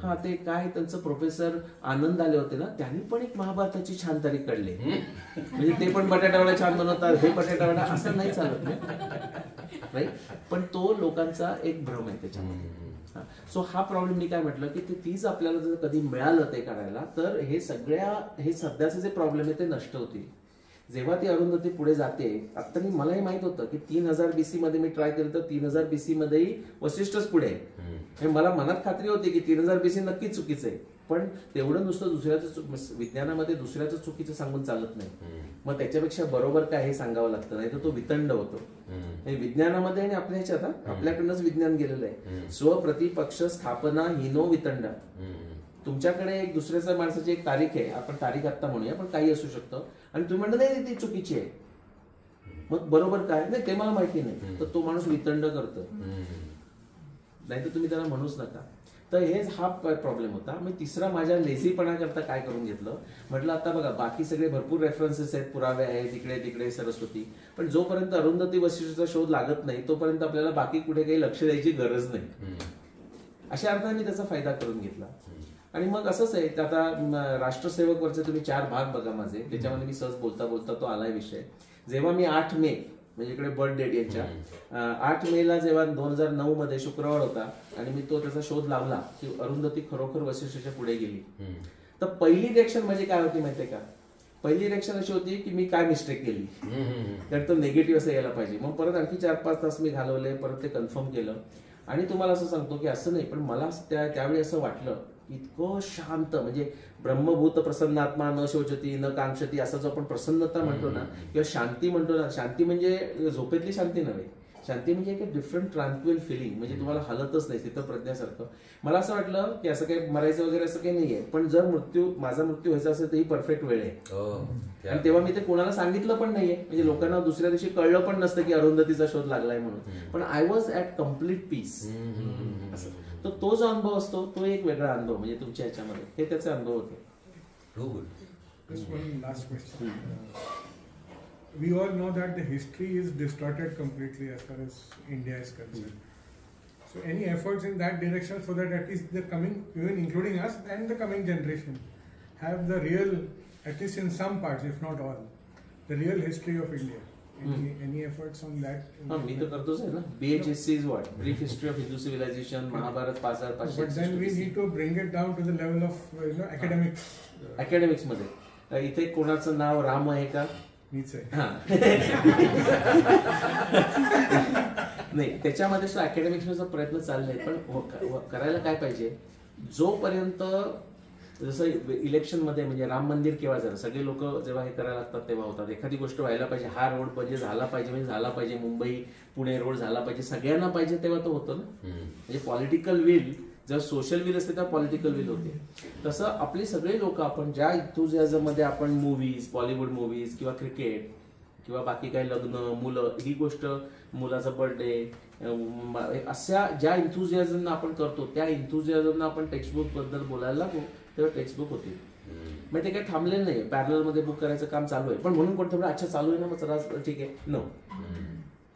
हा ते काय त्यांचं प्रोफेसर आनंद आले होते ना, त्यांनी पण एक महाभारताची छान तारीख काढली. म्हणजे ते पण बटाटावडा छान बनवतात, हे बटाटावडा, असं नाही चालत राईट. पण तो लोकांचा एक भ्रम आहे त्याच्यामध्ये. सो हा प्रॉब्लेम मी काय म्हटलं की ते तीच आपल्याला जर कधी मिळालं ते करायला, तर हे सध्याचे जे प्रॉब्लेम आहे ते नष्ट होतील. जेव्हा ती अरुंधती पुढे जाते, आता मलाही माहित होतं की 3000 BC मध्ये मी ट्राय केलं तर 3000 BC मध्येही वसिष्ठच पुढे आहे. मला मनात खात्री होती की 3000 BC नक्कीच चुकीचं आहे. पण तेवढं नुसतं दुसऱ्याचं विज्ञानामध्ये दुसऱ्याचं चुकीचं सांगून चालत नाही. मग त्याच्यापेक्षा बरोबर काय हे सांगावं लागतं, नाही तर तो वितंड होतो. विज्ञानामध्ये आणि आपल्या ह्याच्यात आपल्याकडनंच विज्ञान गेलेलं आहे. स्वप्रतिपक्ष स्थापना हिनो वितंड. तुमच्याकडे एक दुसऱ्याच्या माणसाची एक तारीख आहे, आपण तारीख आत्ता म्हणूया, पण काही असू शकतं, आणि तुम्ही म्हणता नाही ती चुकीची आहे. मग बरोबर काय नाही ते मला माहिती नाही, तर तो माणूस वितंड करतो. नाही तर तुम्ही त्याला म्हणूच नका. तर हेच हा प्रॉब्लेम होता. मी तिसरा माझ्या लेझीपणा करता काय करून घेतलं, म्हटलं आता बघा बाकी सगळे भरपूर रेफरन्सेस आहेत, पुरावे आहेत, इकडे तिकडे सरस्वती, पण जोपर्यंत अरुंधती वशिष्ठचा शोध लागत नाही तोपर्यंत आपल्याला बाकी कुठे काही लक्ष द्यायची गरज नाही. अशा अर्थाने त्याचा फायदा करून घेतला. आणि मग असंच आहे, आता राष्ट्रसेवक वरचे तुम्ही 4 भाग बघा माझे, त्याच्यामध्ये मी सहज बोलता बोलता तो आलाय विषय. जेव्हा मी 8 मे म्हणजे इकडे बर्थ डेट यांच्या 8 मेला जेव्हा 2009 मध्ये शुक्रवार होता आणि मी त्याचा शोध लावला की अरुंधती खरोखर वशिष्ठच्या पुढे गेली, तर पहिली रिएक्शन म्हणजे काय होती माहितीये का? पहिली रिएक्शन अशी होती की मी काय मिस्टेक केली, तर तो निगेटिव्ह असं यायला पाहिजे. मग परत आणखी 4-5 तास मी घालवले, परत ते कन्फर्म केलं. आणि तुम्हाला असं सांगतो की असं नाही, पण मला त्यावेळी असं वाटलं इतकं शांत, म्हणजे ब्रह्मभूत प्रसन्नात्मा न शोचती न कांक्षती असा जो आपण प्रसन्नता म्हणतो ना किंवा शांती म्हणतो ना, शांती म्हणजे झोपेतली शांती नव्हे, शांती म्हणजे एक डिफरंट ट्रान्क्विल फिलिंग, म्हणजे तुम्हाला हलतच नाही तिथं प्रज्ञासारखं. मला असं वाटलं की असं काही मरायचं वगैरे असं काही नाहीये, पण जर माझा मृत्यू व्हायचा असेल तर ही परफेक्ट वेळ आहे. आणि तेव्हा मी ते कोणाला सांगितलं पण नाहीये, म्हणजे लोकांना दुसऱ्या दिवशी कळलं पण नसतं की अरुंधतीचा शोध लागलाय म्हणून, पण I was at complete peace. असं तर तो जो अनुभव असतो तो एक वेगळा अनुभव, म्हणजे तुमच्या ह्याच्यामध्ये हे त्याचे अनुभव होते. Just one last question. We all know that the history is distorted completely as far as India is concerned. So any efforts in that direction so that at least the coming, even including us and the coming generation, have the real, at least in some parts, if not all, the real history of India. Any efforts on that? मी तर करतोच आहे ना. BHSC is what? Brief History of Hindu Civilization, Mahabharat 5500. But then we need to bring it down to the level of academics. Academics मध्ये इथे कोणाचं नाव राम आहे का? मीच आहे. नाही, त्याच्यामध्ये सुद्धा अकॅडमिक्सचा प्रयत्न चालले, पण करायला काय पाहिजे, जोपर्यंत जसं इलेक्शन मध्ये म्हणजे राम मंदिर केव्हा झालं, सगळे लोक जेव्हा हे करायला लागतात तेव्हा होतात. एखादी गोष्ट व्हायला पाहिजे, हा रोड म्हणजे झाला पाहिजे, म्हणजे झाला पाहिजे, मुंबई पुणे रोड झाला पाहिजे, सगळ्यांना पाहिजे तेव्हा तो होतो ना. म्हणजे पॉलिटिकल विल, जर सोशल विल असते तेव्हा पॉलिटिकल विल होते. तसं आपली सगळे लोक आपण ज्या इन्थुझियाझम मध्ये आपण मूवीज, बॉलिवूड मूवीज किंवा क्रिकेट किंवा बाकी काही लग्न, मुलं, ही गोष्ट, मुलाचा बर्थडे, अशा ज्या इन्थुझियाझम आपण करतो त्या इन्थुझियाझम आपण टेक्स्टबुक बद्दल बोलायला लागू तेव्हा टेक्स्टबुक होती. मग ते काही थांबलेलं नाही, पॅरलल मध्ये बुक करायचं काम चालू आहे, पण म्हणून कोणतं अच्छा चालू आहे ना मग चला ठीक आहे, नो,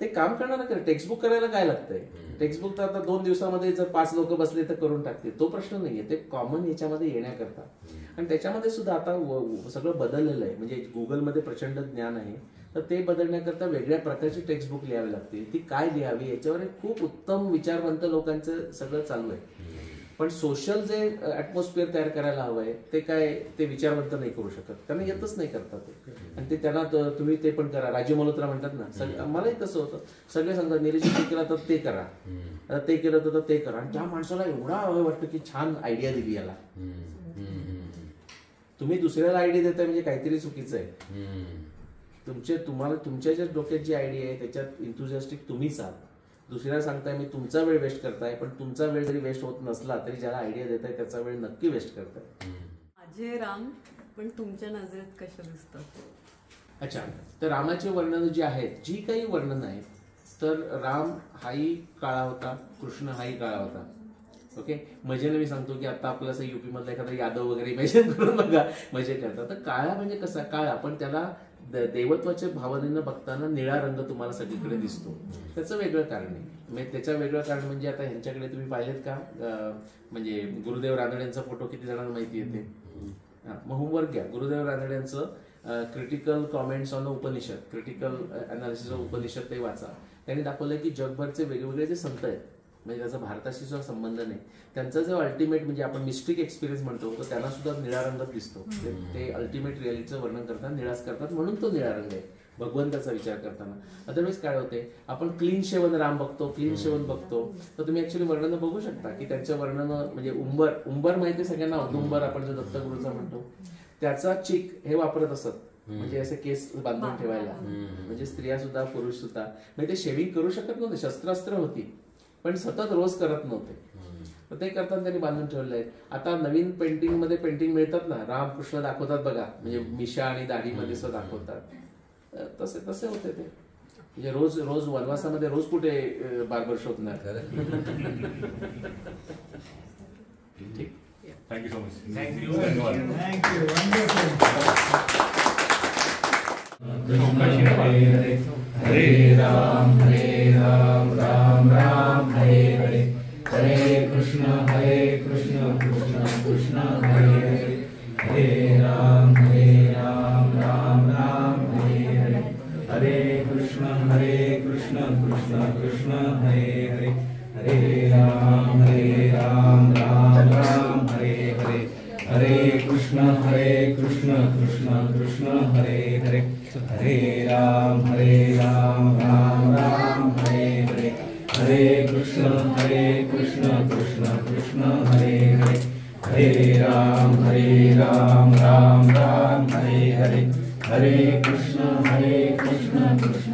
ते काम करणार का? टेक्स्टबुक करायला काय लागतंय? टेक्स्टबुक तर आता 2 दिवसामध्ये जर 5 लोक बसले तर करून टाकतील, तो प्रश्न नाहीये. ते कॉमन याच्यामध्ये येण्याकरता, आणि त्याच्यामध्ये सुद्धा आता सगळं बदललेलं आहे. म्हणजे गुगलमध्ये प्रचंड ज्ञान आहे, तर ते बदलण्याकरता वेगळ्या प्रकारची टेक्स्टबुक लिहावी लागते. ती काय लिहावी याच्यावर खूप उत्तम विचारवंत लोकांचं सगळं चालू आहे. पण सोशल जे ऍटमॉस्फिअर तयार करायला हवंय ते काय ते विचारवंत नाही करू शकत, त्यांना येतच नाही करता ते. आणि ते त्यांना तुम्ही ते पण करा, राजीव मल्होत्रा म्हणतात ना, मलाही तसं होतं, सगळे सांगतात निरीक्षण ते केलं तर ते करा, आता ते केलं तर ते करा, आणि त्या माणसाला एवढा वाटतं की छान आयडिया दिली याला. तुम्ही दुसऱ्याला आयडिया देताय म्हणजे काहीतरी चुकीचं आहे. तुम्हाला तुमच्या ज्या डोक्यात जी आयडिया आहे त्याच्यात इन्थुझियास्टिक तुम्हीच आहात. दुसऱ्याला सांगताय मी तुमचा वेळ वेस्ट करताय, पण तुमचा वेळ जरी वेस्ट होत नसला तरी ज्याला आयडिया देताय त्याचा वेळ नक्की वेस्ट करताय. माझे राम पण तुमच्या नजरेत कशा दिसतात? अच्छा, तर रामाची वर्णनं जी आहेत, जी काही वर्णनं आहेत, तर राम हाही काळा होता, कृष्ण हाही काळा होता. ओके, मजेने मी सांगतो की आता आपलं असं युपी मधला एखादा यादव वगैरे इमॅजिन करून बघा, मजे करतात. तर काळा म्हणजे कसा काळा, पण त्याला देवत्वाच्या भावनेनं बघताना निळा रंग तुम्हाला सगळीकडे दिसतो. त्याचं वेगळं कारण आहे. म्हणजे त्याचं वेगळं कारण म्हणजे आता ह्यांच्याकडे तुम्ही पाहिलेत का, म्हणजे गुरुदेव रानड्यांचा फोटो किती जणांना माहिती येते? मग होमवर्क घ्या, गुरुदेव रानड्यांचं critical comments on Upanishad, critical analysis of Upanishad ते वाचा. त्यांनी दाखवलंय की जगभरचे वेगवेगळे जे संत आहेत, म्हणजे त्याचा भारताशी सुद्धा संबंध नाही, त्यांचा जो अल्टिमेट म्हणजे आपण मिस्टिक एक्सपिरियन्स म्हणतो, तर त्यांना सुद्धा निळा रंगच दिसतो. ते अल्टिमेट रिअलिटीचं वर्णन करतात, निळाच करतात, म्हणून तो निळा रंग आहे भगवंताचा विचार करताना. अदरवाईज काय होते, आपण क्लीन शेवन राम बघतो, क्लीन शेवन बघतो, तर तुम्ही ऍक्च्युली वर्णन बघू शकता की त्यांच्या वर्णन म्हणजे उंबर माहिती सगळ्यांना, औदुंबर आपण जो दत्तगुरूचा म्हणतो, त्याचा चिक हे वापरत असत, म्हणजे असे केस बांधून ठेवायला. म्हणजे स्त्रिया सुद्धा पुरुष सुद्धा, म्हणजे ते शेविंग करू शकत नव्हते, शस्त्रास्त्र होती, पण सतत रोज करत नव्हते, तर ते करताना त्यांनी बांधून ठेवले आहेत. आता नवीन पेंटिंग मध्ये पेंटिंग मिळतात ना, रामकृष्ण दाखवतात बघा, म्हणजे मिशा आणि दाढीमध्ये सुद्धा दाखवतात, तसे होते ते. म्हणजे रोज वनवासामध्ये रोज कुठे बार्बर शोधणार. ठीक, थँक्यू सो मच. थँक्यू. हरे राम राम राम हरे हरे, हरे कृष्ण कृष्ण कृष्ण हरे हरे, हरे राम राम राम हरे हरे, हरे कृष्ण कृष्ण कृष्ण हरे हरे, हरे राम राम राम हरे हरे, हरे कृष्ण कृष्ण कृष्ण हरे हरे, हरे राम राम राम हरे हरे, हरे कृष्ण कृष्ण कृष्ण हरे हरे हरे राम राम राम हरे हरे हरे कृष्ण कृष्ण